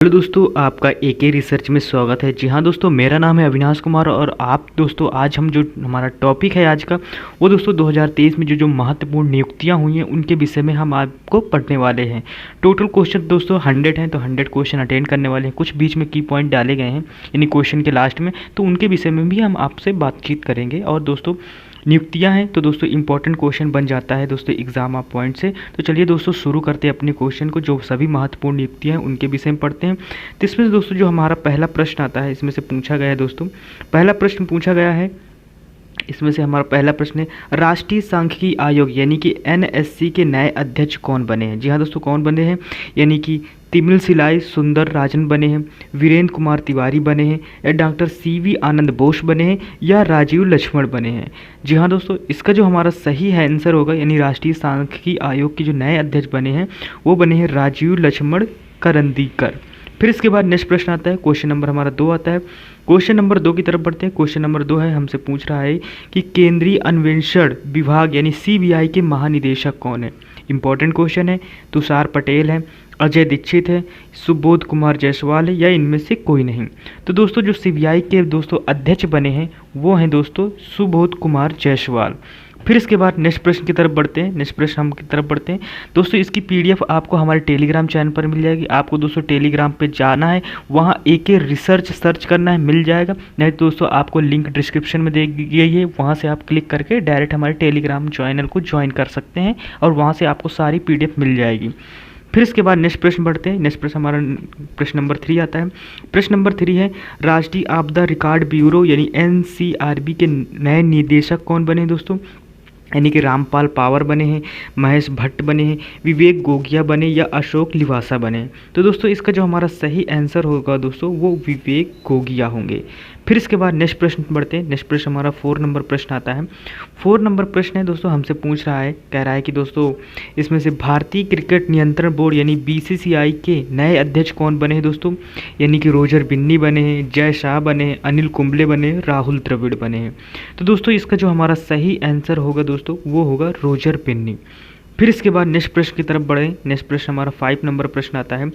Hello दोस्तों, आपका एके research में स्वागत है। जी हाँ दोस्तों, मेरा नाम है अविनाश कुमार और आप दोस्तों आज हम जो हमारा टॉपिक है आज का वो दोस्तों 2023 में जो जो महत्वपूर्ण नियुक्तियां हुई हैं उनके विषय में हम आपको पढ़ने वाले हैं। टोटल क्वेश्चन दोस्तों 100 हैं, तो 100 क्वेश्चन अटेंड करने वाले हैं। कुछ बीच में की पॉइंट डाले गए हैं यानी क्वेश्चन के लास्ट में, तो उनके विषय में भी हम आपसे बातचीत करेंगे। और दोस्तों नियुक्तियां हैं तो दोस्तों इंपॉर्टेंट क्वेश्चन बन जाता है दोस्तों एग्जाम ऑफ पॉइंट से। तो चलिए दोस्तों शुरू करते हैं अपने क्वेश्चन को। जो सभी महत्वपूर्ण नियुक्तियां हैं उनके विषय में पढ़ते हैं। तो इसमें से दोस्तों जो हमारा पहला प्रश्न आता है इसमें से पूछा गया है दोस्तों, पहला प्रश्न पूछा गया है इसमें से हमारा पहला प्रश्न है, राष्ट्रीय सांख्यिकी आयोग यानी कि एनएससी के नए अध्यक्ष कौन बने हैं। जी हाँ दोस्तों, कौन बने हैं, यानी कि तिमिल सिलाई सुंदर राजन बने हैं, वीरेंद्र कुमार तिवारी बने हैं, या डॉक्टर सीवी आनंद बोस बने हैं, या राजीव लक्ष्मण बने हैं। जी हाँ दोस्तों, इसका जो हमारा सही है आंसर होगा, यानी राष्ट्रीय सांख्यिकी आयोग के जो नए अध्यक्ष बने हैं वो बने हैं राजीव लक्ष्मण करंदीकर। फिर इसके बाद नेक्स्ट प्रश्न आता है, क्वेश्चन नंबर हमारा 2 आता है। क्वेश्चन नंबर 2 की तरफ बढ़ते हैं। क्वेश्चन नंबर 2 है, हमसे पूछ रहा है कि केंद्रीय अन्वेषण विभाग यानी सीबीआई के महानिदेशक कौन है। इंपॉर्टेंट क्वेश्चन है। तुषार पटेल है, अजय दीक्षित है, सुबोध कुमार जायसवाल है, या इनमें से कोई नहीं। तो दोस्तों जो सीबीआई के दोस्तों अध्यक्ष बने हैं वो हैं दोस्तों सुबोध कुमार जायसवाल। फिर इसके बाद नेक्स्ट प्रश्न की तरफ बढ़ते हैं। नेक्स्ट प्रश्न हम की तरफ बढ़ते हैं दोस्तों, इसकी पीडीएफ आपको हमारे टेलीग्राम चैनल पर मिल जाएगी। आपको दोस्तों टेलीग्राम पे जाना है, वहाँ एके रिसर्च सर्च करना है, मिल जाएगा। नहीं तो दोस्तों आपको लिंक डिस्क्रिप्शन में दे दी गई है, वहाँ से आप क्लिक करके डायरेक्ट हमारे टेलीग्राम चैनल को ज्वाइन कर सकते हैं और वहाँ से आपको सारी पीडीएफ मिल जाएगी। फिर इसके बाद नेक्स्ट प्रश्न बढ़ते हैं। नेक्स्ट प्रश्न हमारा प्रश्न नंबर 3 आता है। प्रश्न नंबर 3 है, राष्ट्रीय आपदा रिकॉर्ड ब्यूरो यानी एनसीआरबी के नए निदेशक कौन बने हैं दोस्तों, यानी कि रामपाल पावर बने हैं, महेश भट्ट बने हैं, विवेक गोगिया बने, या अशोक लिवासा बने। तो दोस्तों इसका जो हमारा सही आंसर होगा दोस्तों वो विवेक गोगिया होंगे। फिर इसके बाद नेक्स्ट प्रश्न बढ़ते हैं। नेक्स्ट प्रश्न हमारा 4 नंबर प्रश्न आता है। 4 नंबर प्रश्न है दोस्तों, हमसे पूछ रहा है, कह रहा है कि दोस्तों इसमें से भारतीय क्रिकेट नियंत्रण बोर्ड यानी बीसीसीआई के नए अध्यक्ष कौन बने हैं दोस्तों, यानी कि रोजर बिन्नी बने हैं, जय शाह बने हैं, अनिल कुंबले बने हैं, राहुल द्रविड़ बने हैं। तो दोस्तों इसका जो हमारा सही आंसर होगा दोस्तों वो होगा रोजर बिन्नी। फिर इसके बाद नेक्स्ट प्रश्न की तरफ बढ़ें। नेक्स्ट प्रश्न हमारा 5 नंबर प्रश्न आता है।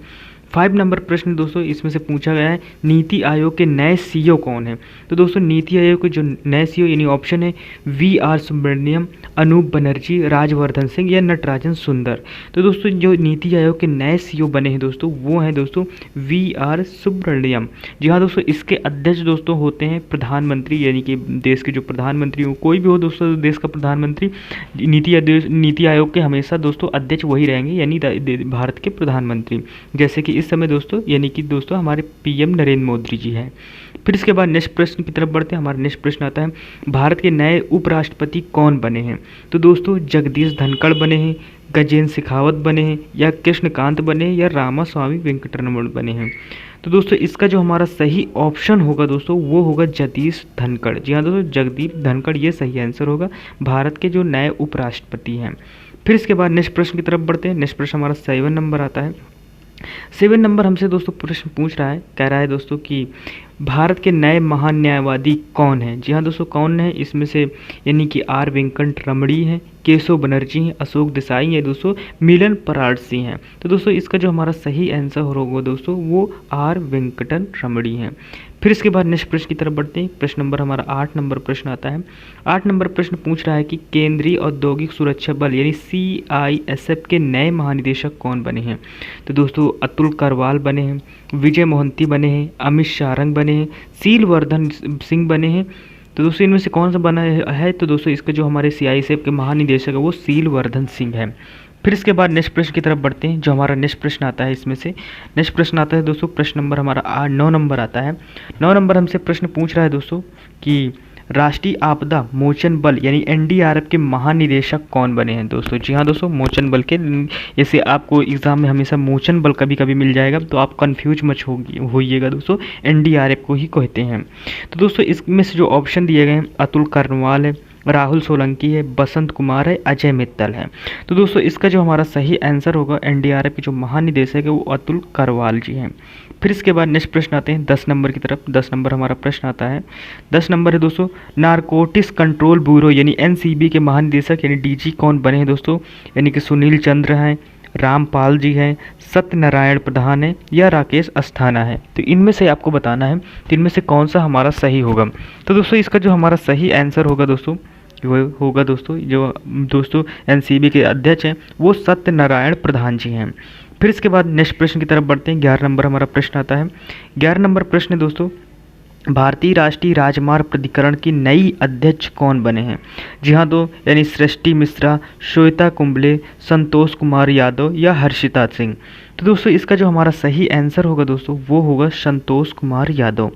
5 नंबर प्रश्न दोस्तों इसमें से पूछा गया है, नीति आयोग के नए सीईओ कौन है। तो दोस्तों नीति आयोग के जो नए सीईओ यानी ऑप्शन है वी.आर. सुब्रमण्यम, अनूप बनर्जी, राजवर्धन सिंह, या नटराजन सुंदर। तो दोस्तों जो नीति आयोग के नए सीईओ बने हैं दोस्तों वो हैं दोस्तों वी.आर. सुब्रमण्यम। जी हाँ दोस्तों, इसके अध्यक्ष दोस्तों होते हैं प्रधानमंत्री, यानी कि देश के जो प्रधानमंत्री हो, कोई भी हो दोस्तों देश का प्रधानमंत्री, नीति आयोग के हमेशा दोस्तों अध्यक्ष वही रहेंगे, यानी भारत के प्रधानमंत्री, जैसे कि इस समय दोस्तों यानी कि दोस्तों हमारे पीएम नरेंद्र मोदी जी हैं। फिर इसके बाद नेक्स्ट प्रश्न की तरफ बढ़ते हैं। हमारा नेक्स्ट प्रश्न आता है, भारत के नए उपराष्ट्रपति कौन बने हैं। तो दोस्तों जगदीश धनखड़ बने हैं, गजेंद्र शेखावत बने हैं, या कृष्णकांत बने हैं, या रामास्वामी वेंकटरमण बने हैं। तो दोस्तों इसका जो हमारा सही ऑप्शन होगा दोस्तों वो होगा जगदीश धनखड़। जी हाँ दोस्तों, जगदीश धनखड़ ये सही आंसर होगा, भारत के जो नए उपराष्ट्रपति हैं। फिर इसके बाद नेक्स्ट प्रश्न की तरफ बढ़ते हैं। नेक्स्ट प्रश्न हमारा 7 नंबर आता है। 7 नंबर हमसे दोस्तों प्रश्न पूछ रहा है, कह रहा है दोस्तों कि भारत के नए महान न्यायवादी कौन हैं। जी हाँ दोस्तों, कौन है इसमें से, यानी कि आर वेंकट रमणी हैं, केशव बनर्जी हैं, अशोक देसाई हैं, दोस्तों मिलन पराडसी हैं। तो दोस्तों इसका जो हमारा सही आंसर होगा दोस्तों वो आर वेंकटन रमणी हैं। फिर इसके बाद नेक्स्ट प्रश्न की तरफ बढ़ते हैं। प्रश्न नंबर हमारा 8 नंबर प्रश्न आता है। 8 नंबर प्रश्न पूछ रहा है कि केंद्रीय औद्योगिक सुरक्षा बल यानी CISF के नए महानिदेशक कौन बने हैं। तो दोस्तों अतुल करवाल बने हैं, विजय मोहंती बने हैं, अमित शारंग बने हैं, सीलवर्धन सिंह बने हैं। तो दोस्तों इनमें से कौन सा बना है, तो दोस्तों इसका जो हमारे CISF के महानिदेशक है वो सीलवर्धन सिंह है। फिर इसके बाद नेक्स्ट प्रश्न की तरफ बढ़ते हैं। जो हमारा नेक्स्ट प्रश्न आता है इसमें से नेक्स्ट प्रश्न आता है दोस्तों, प्रश्न नंबर हमारा 9 नंबर आता है। 9 नंबर हमसे प्रश्न पूछ रहा है दोस्तों कि राष्ट्रीय आपदा मोचन बल यानी NDRF के महानिदेशक कौन बने हैं दोस्तों। जी हाँ दोस्तों, मोचन बल के, जैसे आपको एग्जाम में हमेशा मोचन बल कभी कभी मिल जाएगा तो आप कंफ्यूज मत होइएगा दोस्तों, NDRF को ही कहते हैं। तो दोस्तों इसमें से जो ऑप्शन दिए गए हैं, अतुल करनवाल है, राहुल सोलंकी है, बसंत कुमार है, अजय मित्तल है। तो दोस्तों इसका जो हमारा सही आंसर होगा NDRF के जो महानिदेशक है वो अतुल करवाल जी हैं। फिर इसके बाद नेक्स्ट प्रश्न आते हैं 10 नंबर की तरफ। 10 नंबर हमारा प्रश्न आता है। 10 नंबर है दोस्तों, नारकोटिक्स कंट्रोल ब्यूरो यानी NCB के महानिदेशक यानी DG कौन बने हैं दोस्तों, यानी कि सुनील चंद्र हैं, रामपाल जी हैं, सत्यनारायण प्रधान है या राकेश अस्थाना है। तो इनमें से आपको बताना है तो इनमें से कौन सा हमारा सही होगा। तो दोस्तों इसका जो हमारा सही आंसर होगा दोस्तों वो होगा दोस्तों जो दोस्तों एनसीबी के अध्यक्ष हैं वो सत्यनारायण प्रधान जी हैं। फिर इसके बाद नेक्स्ट प्रश्न की तरफ बढ़ते हैं। 11 नंबर हमारा प्रश्न आता है। 11 नंबर प्रश्न दोस्तों, भारतीय राष्ट्रीय राजमार्ग प्राधिकरण की नई अध्यक्ष कौन बने हैं। जी हाँ तो यानी सृष्टि मिश्रा, श्वेता कुंबले, संतोष कुमार यादव या हर्षिता सिंह। तो दोस्तों इसका जो हमारा सही आंसर होगा दोस्तों वो होगा संतोष कुमार यादव।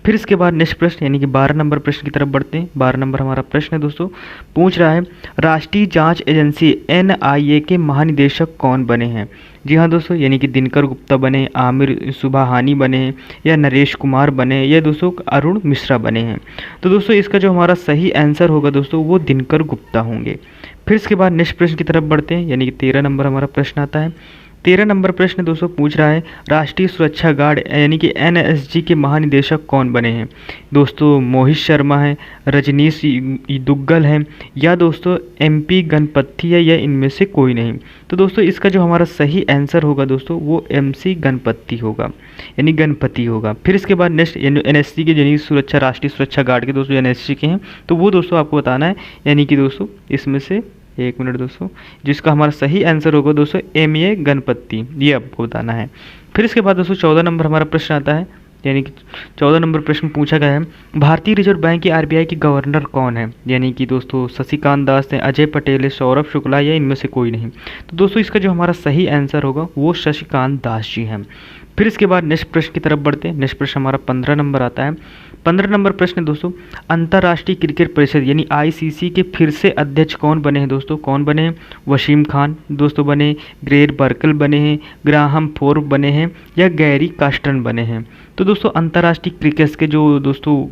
फिर इसके बाद नेक्स्ट प्रश्न यानी कि 12 नंबर प्रश्न की तरफ बढ़ते हैं। 12 नंबर हमारा प्रश्न है दोस्तों, पूछ रहा है राष्ट्रीय जांच एजेंसी एनआईए के महानिदेशक कौन बने हैं। जी हाँ दोस्तों यानी कि दिनकर गुप्ता बने, आमिर सुबहानी बने हैं या नरेश कुमार बने हैं या दोस्तों अरुण मिश्रा बने हैं। तो दोस्तों इसका जो हमारा सही आंसर होगा दोस्तों वो दिनकर गुप्ता होंगे। फिर इसके बाद नेक्स्ट प्रश्न की तरफ बढ़ते हैं यानी कि 13 नंबर हमारा प्रश्न आता है। 13 नंबर प्रश्न दोस्तों पूछ रहा है राष्ट्रीय सुरक्षा गार्ड यानी कि एनएसजी के महानिदेशक कौन बने हैं। दोस्तों मोहित शर्मा है, रजनीश दुग्गल हैं या दोस्तों एमपी गणपति है या इनमें से कोई नहीं। तो दोस्तों इसका जो हमारा सही आंसर होगा दोस्तों वो एमसी गणपति होगा यानी गणपति होगा। फिर इसके बाद नेक्स्ट एनएसजी के यानी सुरक्षा राष्ट्रीय सुरक्षा गार्ड के दोस्तों एनएसजी के हैं तो वो दोस्तों आपको बताना है यानी कि दोस्तों इसमें से एक मिनट दोस्तों जिसका हमारा सही आंसर होगा दोस्तों एमए गणपति, ये आपको बताना है। फिर इसके बाद दोस्तों 14 नंबर हमारा प्रश्न आता है यानी कि 14 नंबर प्रश्न पूछा गया है भारतीय रिजर्व बैंक की आरबीआई के गवर्नर कौन है। यानी कि दोस्तों शशिकांत दास है, अजय पटेल है, सौरभ शुक्ला या इनमें से कोई नहीं। तो दोस्तों इसका जो हमारा सही आंसर होगा वो शशिकांत दास जी हैं। फिर इसके बाद नेक्स्ट प्रश्न की तरफ बढ़ते हैं। नेक्स्ट प्रश्न हमारा 15 नंबर आता है। 15 नंबर प्रश्न दोस्तों, अंतर्राष्ट्रीय क्रिकेट परिषद यानी आईसीसी के फिर से अध्यक्ष कौन बने हैं दोस्तों, कौन बने हैं। वसीम खान दोस्तों बने, ग्रेग बर्कल बने हैं, ग्राहम फोर्ब बने हैं या गैरी कास्टन बने हैं। तो दोस्तों अंतर्राष्ट्रीय क्रिकेट के जो दोस्तों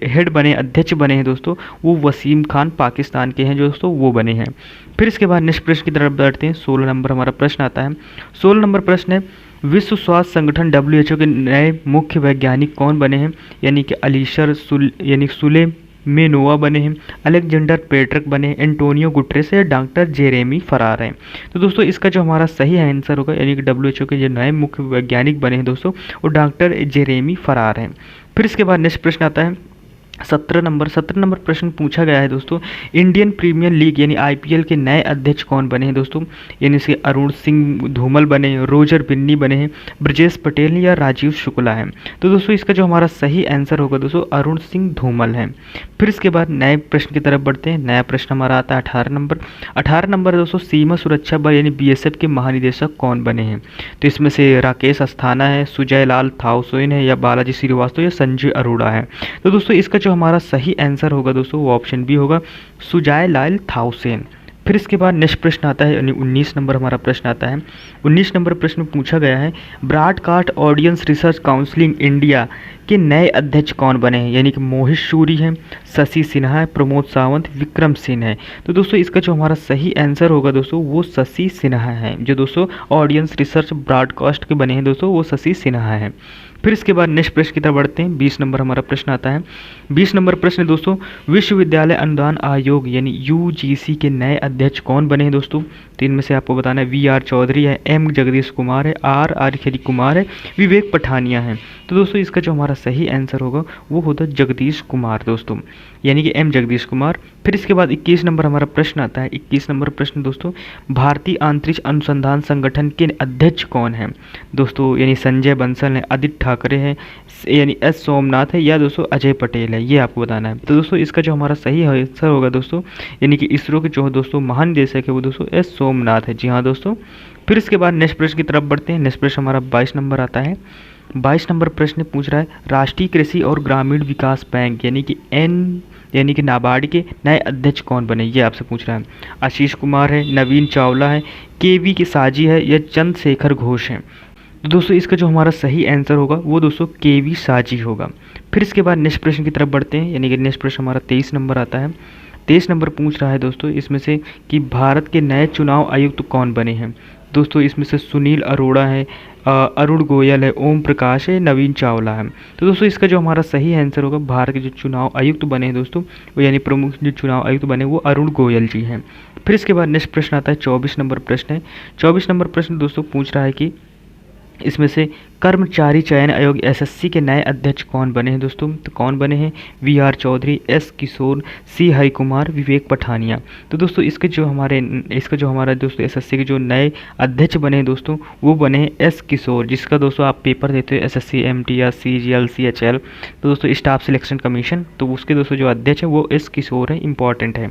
हेड बने, अध्यक्ष बने हैं दोस्तों वो वसीम खान पाकिस्तान के हैं जो दोस्तों वो बने हैं। फिर इसके बाद नेक्स्ट प्रश्न की तरफ बढ़ते हैं। 16 नंबर हमारा प्रश्न आता है। 16 नंबर प्रश्न है विश्व स्वास्थ्य संगठन WHO के नए मुख्य वैज्ञानिक कौन बने हैं। यानी कि अलीशर सुलेमेनोवा बने हैं, अलेक्जेंडर पेट्रिक बने हैं, एंटोनियो गुटरेस या डॉक्टर जेरेमी फरार हैं। तो दोस्तों इसका जो हमारा सही आंसर होगा यानी कि WHO के जो नए मुख्य वैज्ञानिक बने हैं दोस्तों वो डॉक्टर जेरेमी फरार हैं। फिर इसके बाद नेक्स्ट प्रश्न आता है 17 नंबर प्रश्न पूछा गया है दोस्तों इंडियन प्रीमियर लीग यानी आईपीएल के नए अध्यक्ष कौन बने हैं दोस्तों। यानी इसके अरुण सिंह धूमल बने, रोजर बिन्नी बने हैं, ब्रजेश पटेल या राजीव शुक्ला हैं। तो दोस्तों इसका जो हमारा सही आंसर होगा दोस्तों अरुण सिंह धूमल हैं। फिर इसके बाद नए प्रश्न की तरफ बढ़ते हैं। नया प्रश्न हमारा आता है 18 नंबर दोस्तों सीमा सुरक्षा बल यानी बीएसएफ के महानिदेशक कौन बने हैं। तो इसमें से राकेश अस्थाना है, सुजय लाल थाउसेन है या बालाजी श्रीवास्तव या संजय अरोड़ा है। तो दोस्तों इसका जो हमारा सही आंसर होगा दोस्तों वो ऑप्शन बी होगा सुजय लाल थाउसेन। फिर इसके बाद नेक्स्ट प्रश्न आता है यानी 19 नंबर हमारा प्रश्न आता है। 19 नंबर प्रश्न पूछा गया है broadcast audience research council India के नए अध्यक्ष कौन बने हैं। यानी कि मोहित शूरी हैं, शशि सिन्हा है, प्रमोद सावंत, विक्रम सिंह है। तो दोस्तों इसका जो हमारा सही आंसर होगा दोस्तों वो शशि सिन्हा है। जो दोस्तों ऑडियंस रिसर्च ब्रॉडकास्ट के बने हैं दोस्तों वो शशि सिन्हा है। फिर इसके बाद नेक्स्ट प्रश्न की तरफ बढ़ते हैं। 20 नंबर हमारा प्रश्न आता है। 20 नंबर प्रश्न दोस्तों विश्वविद्यालय अनुदान आयोग यानी यूजीसी के नए अध्यक्ष कौन बने हैं दोस्तों। तो इनमें से आपको बताना है VR चौधरी है, M जगदीश कुमार है, R खरी कुमार है, विवेक पठानिया है। तो दोस्तों इसका जो हमारा सही आंसर होगा वो होता है जगदीश कुमार दोस्तों यानी कि M जगदीश कुमार। फिर इसके बाद 21 नंबर हमारा प्रश्न आता है। 21 नंबर प्रश्न दोस्तों भारतीय अंतरिक्ष अनुसंधान संगठन के अध्यक्ष कौन हैं दोस्तों। यानी संजय बंसल है, आदित्य ठाकरे हैं यानी S सोमनाथ है या दोस्तों अजय पटेल है, ये आपको बताना है। तो दोस्तों इसका जो हमारा सही आंसर होगा दोस्तों यानी कि इसरो के जो दोस्तों महानिदेशक है वो दोस्तों S सोमनाथ है। जी हाँ दोस्तों। फिर इसके बाद नेक्स्ट प्रश्न की तरफ बढ़ते हैं। नेक्स्ट प्रश्न हमारा 22 नंबर आता है। 22 नंबर प्रश्न पूछ रहा है राष्ट्रीय कृषि और ग्रामीण विकास बैंक यानी कि नाबार्ड के नए अध्यक्ष कौन बने, ये आपसे पूछ रहा है। आशीष कुमार है, नवीन चावला है, KV की साजी है या चंद्रशेखर घोष है। तो दोस्तों इसका जो हमारा सही आंसर होगा वो दोस्तों KV साजी होगा। फिर इसके बाद नेक्स्ट प्रश्न की तरफ बढ़ते हैं यानी कि नेक्स्ट प्रश्न हमारा 23 नंबर आता है। 23 नंबर पूछ रहा है दोस्तों इसमें से कि भारत के नए चुनाव आयुक्त कौन बने हैं। दोस्तों इसमें से सुनील अरोड़ा है, अरुण गोयल है, ओम प्रकाश है, नवीन चावला है। तो दोस्तों इसका जो हमारा सही आंसर होगा, भारत के जो चुनाव आयुक्त बने हैं दोस्तों, वो यानी प्रमुख जो चुनाव आयुक्त बने वो अरुण गोयल जी हैं। फिर इसके बाद नेक्स्ट प्रश्न आता है, 24 नंबर प्रश्न है। 24 नंबर प्रश्न दोस्तों पूछ रहा है कि इसमें से कर्मचारी चयन आयोग एसएससी के नए अध्यक्ष कौन बने हैं दोस्तों? तो कौन बने हैं? वीआर चौधरी, एस किशोर, सी हरिकुमार, विवेक पठानिया। तो दोस्तों इसका जो हमारा दोस्तों एसएससी के जो नए अध्यक्ष बने हैं दोस्तों, वो बने हैं एस किशोर, जिसका दोस्तों आप पेपर देते हो एसएससी एमटी या सीजीएल सीएचएल, तो दोस्तों स्टाफ सिलेक्शन कमीशन, तो उसके दोस्तों जो अध्यक्ष है वो एस किशोर है, इंपॉर्टेंट है।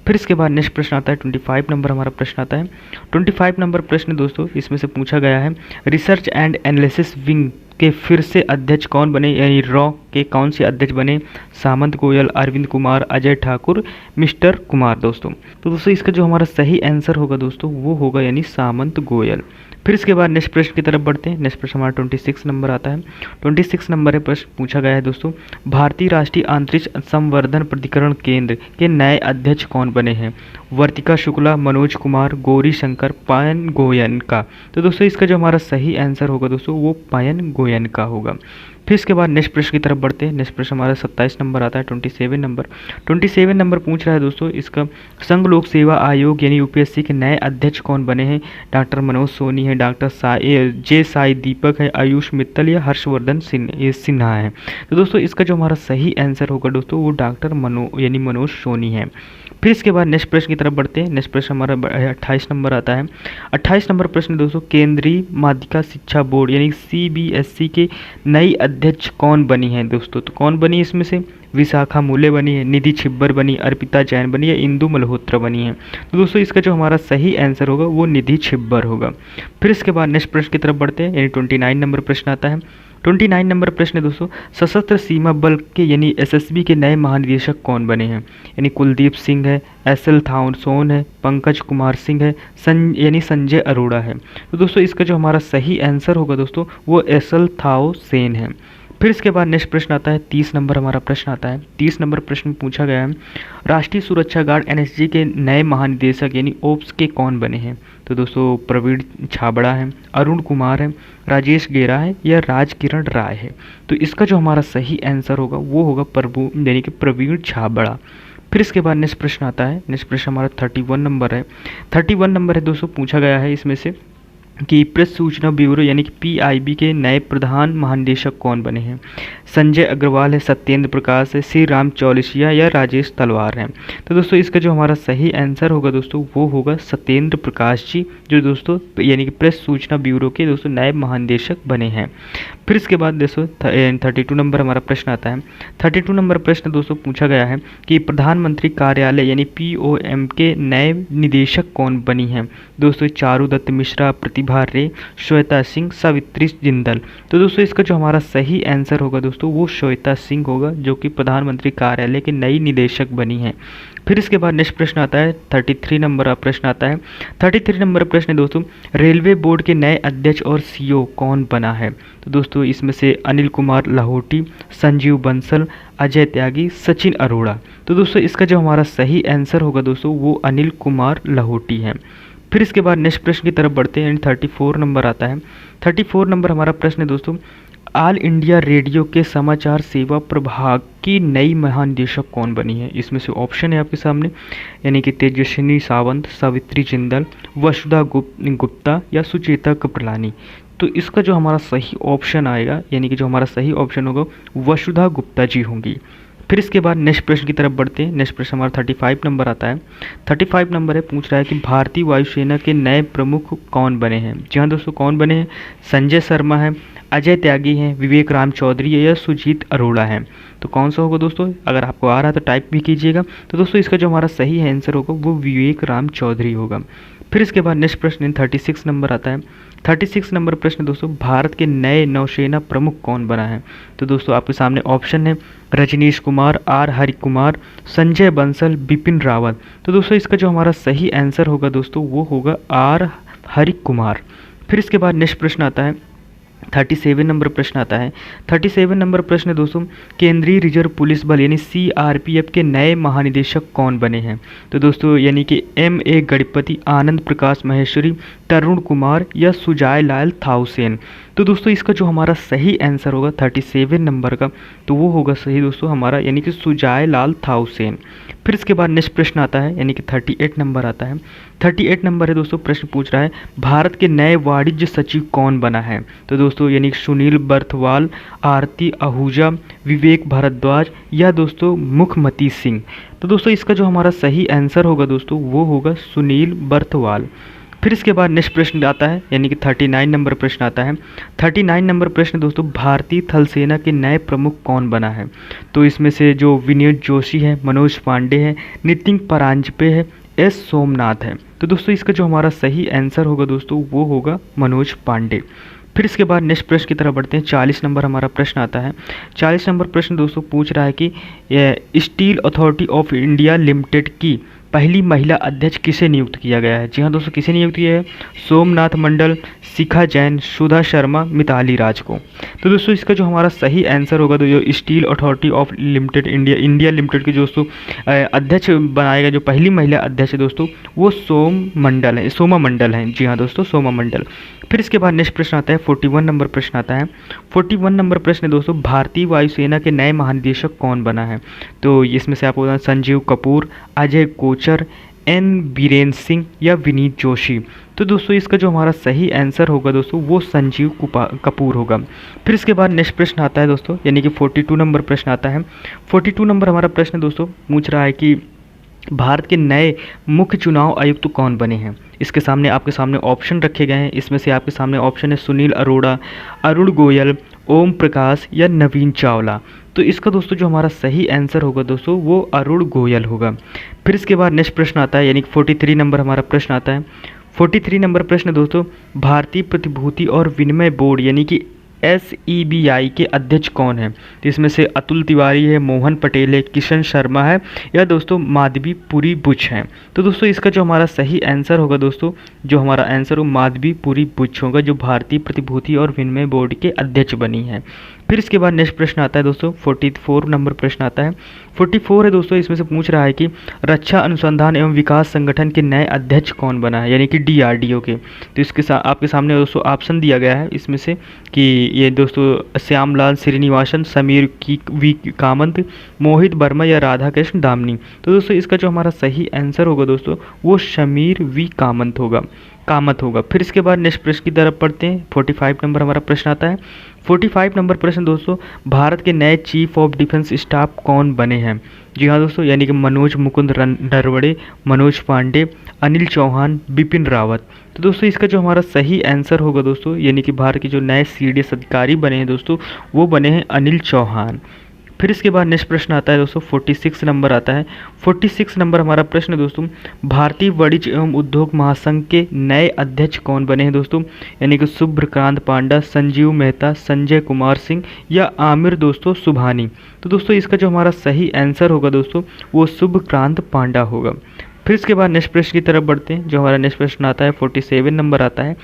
फिर इसके बाद नेक्स्ट प्रश्न आता है, 25 नंबर हमारा प्रश्न आता है। 25 नंबर प्रश्न दोस्तों इसमें से पूछा गया है, रिसर्च एंड एनालिसिस विंग के फिर से अध्यक्ष कौन बने, यानी रॉ के कौन से अध्यक्ष बने? सामंत गोयल, अरविंद कुमार, अजय ठाकुर, मिस्टर कुमार दोस्तों। तो दोस्तों इसका जो हमारा सही आंसर होगा दोस्तों वो होगा यानी सामंत गोयल। फिर इसके बाद नेक्स्ट प्रश्न की तरफ बढ़ते हैं। नेक्स्ट प्रश्न हमारा 26 नंबर आता है। 26 नंबर है प्रश्न पूछा गया है दोस्तों, भारतीय राष्ट्रीय अंतरिक्ष संवर्धन प्राधिकरण केंद्र के नए अध्यक्ष कौन बने हैं? वर्तिका शुक्ला, मनोज कुमार, गौरी शंकर, पायन गोयनका। तो दोस्तों इसका जो हमारा सही आंसर होगा दोस्तों वो पायन गोयनका होगा। फिर इसके बाद नेक्स्ट प्रश्न की तरफ बढ़ते हैं। नेक्स्ट प्रश्न हमारा 27 नंबर आता है। 27 नंबर पूछ रहा है दोस्तों, इसका संघ लोक सेवा आयोग यानी यूपीएससी के नए अध्यक्ष कौन बने हैं? डॉक्टर मनोज सोनी है, डॉक्टर जे साई दीपक है, आयुष मित्तल या हर्षवर्धन सिन्हा है। तो दोस्तों इसका जो हमारा सही आंसर होगा दोस्तों वो डॉक्टर मनोज सोनी है। फिर इसके बाद नेक्स्ट प्रश्न की तरफ बढ़ते हैं। नेक्स्ट प्रश्न हमारा 28 नंबर आता है। 28 नंबर प्रश्न दोस्तों, केंद्रीय माध्यमिक शिक्षा बोर्ड यानी सीबीएसई के नई अध्यक्ष कौन बनी है दोस्तों? तो कौन बनी इसमें से? विशाखा मूले बनी है, निधि छिब्बर बनी, अर्पिता जैन बनी या इंदु मल्होत्रा बनी है। तो दोस्तों इसका जो हमारा सही आंसर होगा वो निधि छिब्बर होगा। फिर इसके बाद नेक्स्ट प्रश्न की तरफ बढ़ते हैं, यानी 29 नंबर प्रश्न आता है। 29 नंबर प्रश्न दोस्तों, सशस्त्र सीमा बल के यानी एसएसबी के नए महानिदेशक कौन बने हैं? यानी कुलदीप सिंह है, एसएल थाउनसोन है, पंकज कुमार सिंह है, यानी संजय अरोड़ा है। तो दोस्तों इसका जो हमारा सही आंसर होगा दोस्तों वो एसएल थाओ सेन है। फिर इसके बाद नेक्स्ट प्रश्न आता है, 30 नंबर हमारा प्रश्न आता है। 30 नंबर प्रश्न पूछा गया है, राष्ट्रीय सुरक्षा गार्ड एनएसजी के नए महानिदेशक यानी ओप्स के कौन बने हैं? तो दोस्तों प्रवीण छाबड़ा है, अरुण कुमार है, राजेश गेरा है या राज किरण राय है। तो इसका जो हमारा सही आंसर होगा वो होगा यानी कि प्रवीण छाबड़ा। फिर इसके बाद नेक्स्ट प्रश्न आता है। नेक्स्ट प्रश्न हमारा 31 नंबर है। 31 नंबर है दोस्तों, पूछा गया है इसमें से कि प्रेस सूचना ब्यूरो यानी कि पीआईबी के नए प्रधान महानिदेशक कौन बने हैं? संजय अग्रवाल है, सत्येंद्र प्रकाश है, श्री राम चौलिसिया या राजेश तलवार हैं। तो दोस्तों इसका जो हमारा सही आंसर होगा दोस्तों वो होगा सत्येंद्र प्रकाश जी, जो दोस्तों यानी कि प्रेस सूचना ब्यूरो के दोस्तों नए महानिदेशक बने हैं। फिर इसके बाद दोस्तों 32 नंबर हमारा प्रश्न आता है। 32 नंबर प्रश्न दोस्तों पूछा गया है कि प्रधानमंत्री कार्यालय यानी पीओएम के नए निदेशक कौन बनी हैं? दोस्तों चारुदत्त मिश्रा, प्रतिभा रे, श्वेता सिंह, सावित्री जिंदल। तो दोस्तों इसका जो हमारा सही आंसर होगा दोस्तों वो श्वेता सिंह होगा, जो कि प्रधानमंत्री कार्यालय के नई निदेशक बनी हैं। फिर इसके बाद नेक्स्ट प्रश्न आता है, 33 नंबर प्रश्न आता है। 33 नंबर प्रश्न दोस्तों, रेलवे बोर्ड के नए अध्यक्ष और सीईओ कौन बना है? तो दोस्तों इसमें से अनिल कुमार लाहौटी, संजीव बंसल, अजय त्यागी, सचिन अरोड़ा। तो दोस्तों इसका जो हमारा सही आंसर होगा दोस्तों वो अनिल कुमार लाहौटी है। फिर इसके बाद नेक्स्ट प्रश्न की तरफ बढ़ते हैं। 34 नंबर आता है। 34 नंबर हमारा प्रश्न है दोस्तों, ऑल इंडिया रेडियो के समाचार सेवा प्रभाग की नई महानिदेशक कौन बनी है? इसमें से ऑप्शन है आपके सामने, यानी कि तेजस्विनी सावंत, सावित्री जिंदल, वसुधा गुप्ता या सुचेता कृपलानी। तो इसका जो हमारा सही ऑप्शन आएगा, यानी कि जो हमारा सही ऑप्शन होगा वसुधा गुप्ता जी होंगी। फिर इसके बाद नेक्स्ट प्रश्न की तरफ बढ़ते हैं। नेक्स्ट प्रश्न हमारा 35 नंबर आता है। 35 नंबर है, पूछ रहा है कि भारतीय वायुसेना के नए प्रमुख कौन बने हैं? जी हाँ दोस्तों, कौन बने हैं? संजय शर्मा है, अजय त्यागी हैं, विवेक राम चौधरी है या सुजीत अरोड़ा है। तो कौन सा होगा दोस्तों? अगर आपको आ रहा है तो टाइप भी कीजिएगा। तो दोस्तों इसका जो हमारा सही आंसर होगा वो विवेक राम चौधरी होगा। फिर इसके बाद नेक्स्ट प्रश्न 36 नंबर आता है। 36 नंबर प्रश्न दोस्तों, भारत के नए नौसेना प्रमुख कौन बना है? तो दोस्तों आपके सामने ऑप्शन है रजनीश कुमार, आर हरि कुमार, संजय बंसल, बिपिन रावत। तो दोस्तों इसका जो हमारा सही आंसर होगा दोस्तों वो होगा आर हरि कुमार। फिर इसके बाद नेक्स्ट प्रश्न आता है 37 नंबर प्रश्न आता है। 37 नंबर प्रश्न है दोस्तों, केंद्रीय रिजर्व पुलिस बल यानी सीआरपीएफ के नए महानिदेशक कौन बने हैं? तो दोस्तों यानी कि एम.ए. गणपति, आनंद प्रकाश महेश्वरी, तरुण कुमार या सुजाय लाल थाउसेन। तो दोस्तों इसका जो हमारा सही आंसर होगा 37 नंबर का, तो वो होगा सही दोस्तों हमारा यानी कि सुजाय लाल थाउसेन। फिर इसके बाद नेक्स्ट प्रश्न आता है यानी कि 38 नंबर आता है। 38 नंबर है दोस्तों, प्रश्न पूछ रहा है भारत के नए वाणिज्य सचिव कौन बना है? तो दोस्तों यानी कि सुनील बर्थवाल, आरती आहूजा, विवेक भारद्वाज या दोस्तों मुखमती सिंह। तो दोस्तों इसका जो हमारा सही आंसर होगा दोस्तों वो होगा सुनील बर्थवाल। फिर इसके बाद नेक्स्ट प्रश्न आता है यानी कि 39 नंबर प्रश्न आता है। 39 नंबर प्रश्न दोस्तों, भारतीय थल सेना के नए प्रमुख कौन बना है? तो इसमें से जो विनीत जोशी है, मनोज पांडे है, नितिन परांजपे है, एस सोमनाथ है। तो दोस्तों इसका जो हमारा सही आंसर होगा दोस्तों वो होगा मनोज पांडे। फिर इसके बाद नेक्स्ट प्रश्न की तरफ बढ़ते हैं। 40 नंबर हमारा प्रश्न आता है। 40 नंबर प्रश्न दोस्तों पूछ रहा है कि steel authority of India limited की पहली महिला अध्यक्ष किसे नियुक्त किया गया है? जी हाँ दोस्तों, किसे नियुक्त किया है? सोमनाथ मंडल, शिखा जैन, सुधा शर्मा, मिताली राज को। तो दोस्तों इसका जो हमारा सही आंसर होगा तो जो steel authority of limited India limited के दोस्तों अध्यक्ष बनाएगा, जो पहली महिला अध्यक्ष है दोस्तों वो सोमा मंडल है। जी हाँ दोस्तों, सोमा मंडल। फिर इसके बाद नेक्स्ट प्रश्न आता है 41 नंबर प्रश्न आता है। 41 नंबर प्रश्न है दोस्तों, भारतीय वायुसेना के नए महानिदेशक कौन बना है? तो इसमें से आपको संजीव कपूर, अजय कोचर, एन बीरेन सिंह या विनीत जोशी। तो दोस्तों इसका जो हमारा सही आंसर होगा दोस्तों वो संजीव कपूर होगा। फिर इसके बाद नेक्स्ट प्रश्न आता है दोस्तों यानी कि 42 नंबर प्रश्न आता है। 42 नंबर हमारा प्रश्न दोस्तों पूछ रहा है कि भारत के नए मुख्य चुनाव आयुक्त कौन बने हैं? इसके सामने आपके सामने ऑप्शन रखे गए हैं। इसमें से आपके सामने ऑप्शन है सुनील अरोड़ा, अरुण गोयल, ओम प्रकाश या नवीन चावला। तो इसका दोस्तों जो हमारा सही आंसर होगा दोस्तों वो अरुण गोयल होगा। फिर इसके बाद नेक्स्ट प्रश्न आता है यानी कि 43 नंबर हमारा प्रश्न आता है। 43 नंबर प्रश्न दोस्तों, भारतीय प्रतिभूति और विनिमय बोर्ड यानी कि SEBI के अध्यक्ष कौन है? तो इसमें से अतुल तिवारी है, मोहन पटेल है, किशन शर्मा है या दोस्तों माधवी पुरी बुच हैं। तो दोस्तों इसका जो हमारा सही आंसर होगा दोस्तों, जो हमारा आंसर वो माधवी पुरी बुच होगा, जो भारतीय प्रतिभूति और विनिमय बोर्ड के अध्यक्ष बनी है। फिर इसके बाद नेक्स्ट प्रश्न आता है दोस्तों 44 नंबर प्रश्न आता है। 44 है दोस्तों, इसमें से पूछ रहा है कि रक्षा अनुसंधान एवं विकास संगठन के नए अध्यक्ष कौन बना है यानी कि DRDO के। तो इसके साथ आपके सामने दोस्तों ऑप्शन दिया गया है इसमें से कि ये दोस्तों श्यामलाल श्रीनिवासन, समीर वी कामत, मोहित वर्मा या राधा कृष्ण दामनी। तो दोस्तों इसका जो हमारा सही आंसर होगा दोस्तों वो समीर वी कामत होगा। फिर इसके बाद नेक्स्ट प्रश्न की तरफ पढ़ते हैं। 45 नंबर हमारा प्रश्न आता है। 45 नंबर प्रश्न दोस्तों, भारत के नए चीफ ऑफ डिफेंस स्टाफ कौन बने हैं? जी हाँ दोस्तों, यानी कि मनोज मुकुंद नरवणे, मनोज पांडे, अनिल चौहान, बिपिन रावत। तो दोस्तों इसका जो हमारा सही आंसर होगा दोस्तों यानी कि भारत के जो नए CDS अधिकारी बने हैं दोस्तों वो बने हैं अनिल चौहान। फिर इसके बाद नेक्स्ट प्रश्न आता है दोस्तों 46 नंबर आता है। 46 नंबर हमारा प्रश्न दोस्तों, भारतीय वाणिज्य एवं उद्योग महासंघ के नए अध्यक्ष कौन बने हैं दोस्तों? यानी कि शुभ्रकांत पांडा, संजीव मेहता, संजय कुमार सिंह या आमिर दोस्तों सुभानी। तो दोस्तों इसका जो हमारा सही आंसर होगा दोस्तों वो शुभ्रकांत पांडा होगा। फिर इसके बाद नेक्स्ट प्रश्न की तरफ बढ़ते हैं। जो हमारा नेक्स्ट प्रश्न आता है 47 नंबर आता है।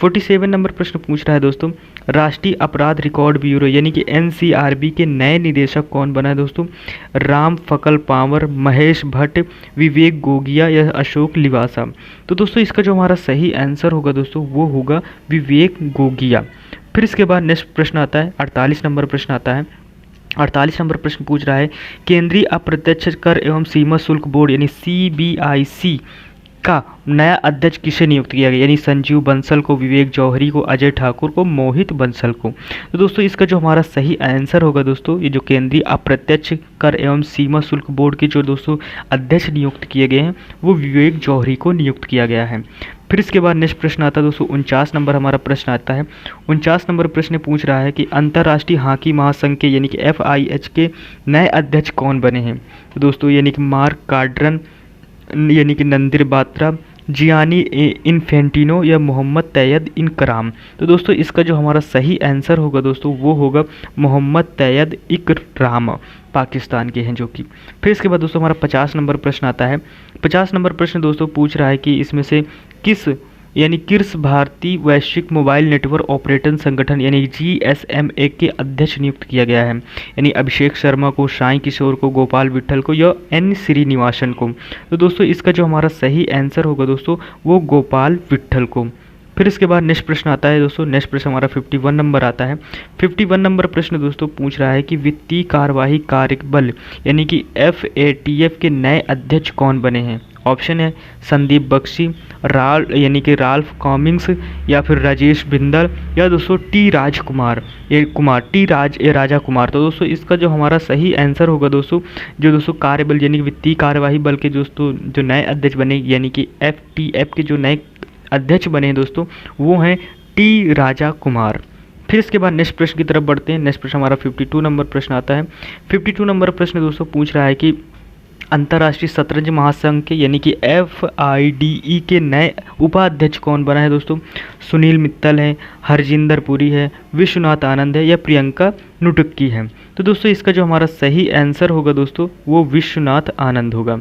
47 नंबर प्रश्न पूछ रहा है दोस्तों, राष्ट्रीय अपराध रिकॉर्ड ब्यूरो यानी कि NCRB के नए निदेशक कौन बना है दोस्तों? राम फकल पावर, महेश भट्ट, विवेक गोगिया या अशोक लिवासा। तो दोस्तों इसका जो हमारा सही आंसर होगा दोस्तों वो होगा विवेक गोगिया। फिर इसके बाद नेक्स्ट प्रश्न आता है 48 नंबर प्रश्न आता है। 48 नंबर प्रश्न पूछ रहा है, केंद्रीय अप्रत्यक्ष कर एवं सीमा शुल्क बोर्ड यानी CBIC का नया अध्यक्ष किसे नियुक्त किया गया? यानी संजीव बंसल को, विवेक जौहरी को, अजय ठाकुर को, मोहित बंसल को। तो दोस्तों इसका जो हमारा सही आंसर होगा दोस्तों, ये जो केंद्रीय अप्रत्यक्ष कर एवं सीमा शुल्क बोर्ड के जो दोस्तों अध्यक्ष नियुक्त किए गए हैं वो विवेक जौहरी को नियुक्त किया गया है। फिर इसके बाद नेक्स्ट प्रश्न आता है दोस्तों 49 नंबर हमारा प्रश्न आता है। 49 नंबर प्रश्न पूछ रहा है कि अंतर्राष्ट्रीय हॉकी महासंघ के यानी कि FIH के नए अध्यक्ष कौन बने हैं? तो दोस्तों यानी कि मार्क कार्ड्रन यानी कि नंदिर बात्रा, जियानी इन्फेंटिनो या मोहम्मद तैयद इकराम। तो दोस्तों इसका जो हमारा सही आंसर होगा दोस्तों वो होगा मोहम्मद तैयद इकराम, पाकिस्तान के हैं जो कि। फिर इसके बाद दोस्तों हमारा 50 नंबर प्रश्न आता है। 50 नंबर प्रश्न दोस्तों पूछ रहा है कि इसमें से किस यानी किर्स भारतीय वैश्विक मोबाइल नेटवर्क ऑपरेटर संगठन यानी GSMA के अध्यक्ष नियुक्त किया गया है? यानी अभिषेक शर्मा को, साई किशोर को, गोपाल विट्ठल को या N श्रीनिवासन को? तो दोस्तों इसका जो हमारा सही आंसर होगा दोस्तों वो गोपाल विट्ठल को। फिर इसके बाद नेक्स्ट प्रश्न आता है दोस्तों, नेक्स्ट प्रश्न हमारा 51 नंबर आता है। 51 नंबर प्रश्न दोस्तों पूछ रहा है कि वित्तीय कार्यवाही कार्यबल यानी कि FATF के नए अध्यक्ष कौन बने हैं? ऑप्शन है संदीप बख्शी, राल्फ कॉमिंग्स या फिर राजेश बिंदल या दोस्तों टी राजकुमार राजा कुमार। तो दोस्तों इसका जो हमारा सही आंसर होगा दोस्तों, जो दोस्तों कार्यबल यानी कि वित्तीय कार्यवाही बल के दोस्तों जो नए अध्यक्ष बने यानी कि FTF के जो नए अध्यक्ष बने हैं दोस्तों वो हैं टी राजा कुमार। फिर इसके बाद नेक्स्ट प्रश्न की तरफ बढ़ते हैं। नेक्स्ट प्रश्न हमारा 52 नंबर प्रश्न आता है। 52 नंबर प्रश्न दोस्तों पूछ रहा है कि अंतर्राष्ट्रीय शतरंज महासंघ के यानी कि FIDE के नए उपाध्यक्ष कौन बना है दोस्तों? सुनील मित्तल है, हरजिंदर पुरी है, विश्वनाथ आनंद है या प्रियंका नुटक्की है? तो दोस्तों इसका जो हमारा सही आंसर होगा दोस्तों वो विश्वनाथ आनंद होगा।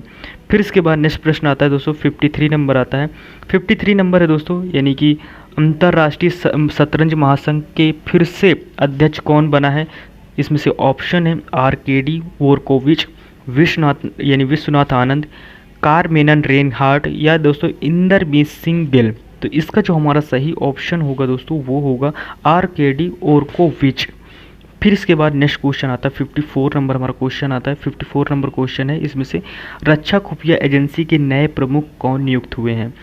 फिर इसके बाद नेक्स्ट प्रश्न आता है दोस्तों 53 नंबर आता है। 53 नंबर है दोस्तों यानी कि अंतर्राष्ट्रीय शतरंज महासंघ के फिर से अध्यक्ष कौन बना है? इसमें से ऑप्शन है RKD वोरकोविच, विश्वनाथ आनंद, कारमेनन रेनहार्ट या दोस्तों इंदरमीत सिंह गिल। तो इसका जो हमारा सही ऑप्शन होगा दोस्तों वो होगा RKD वोरकोविच। फिर इसके बाद नेक्स्ट क्वेश्चन आता है 54 नंबर हमारा क्वेश्चन आता है। 54 नंबर क्वेश्चन है, इसमें से रक्षा खुफिया एजेंसी के नए प्रमुख कौन नियुक्त हुए हैं?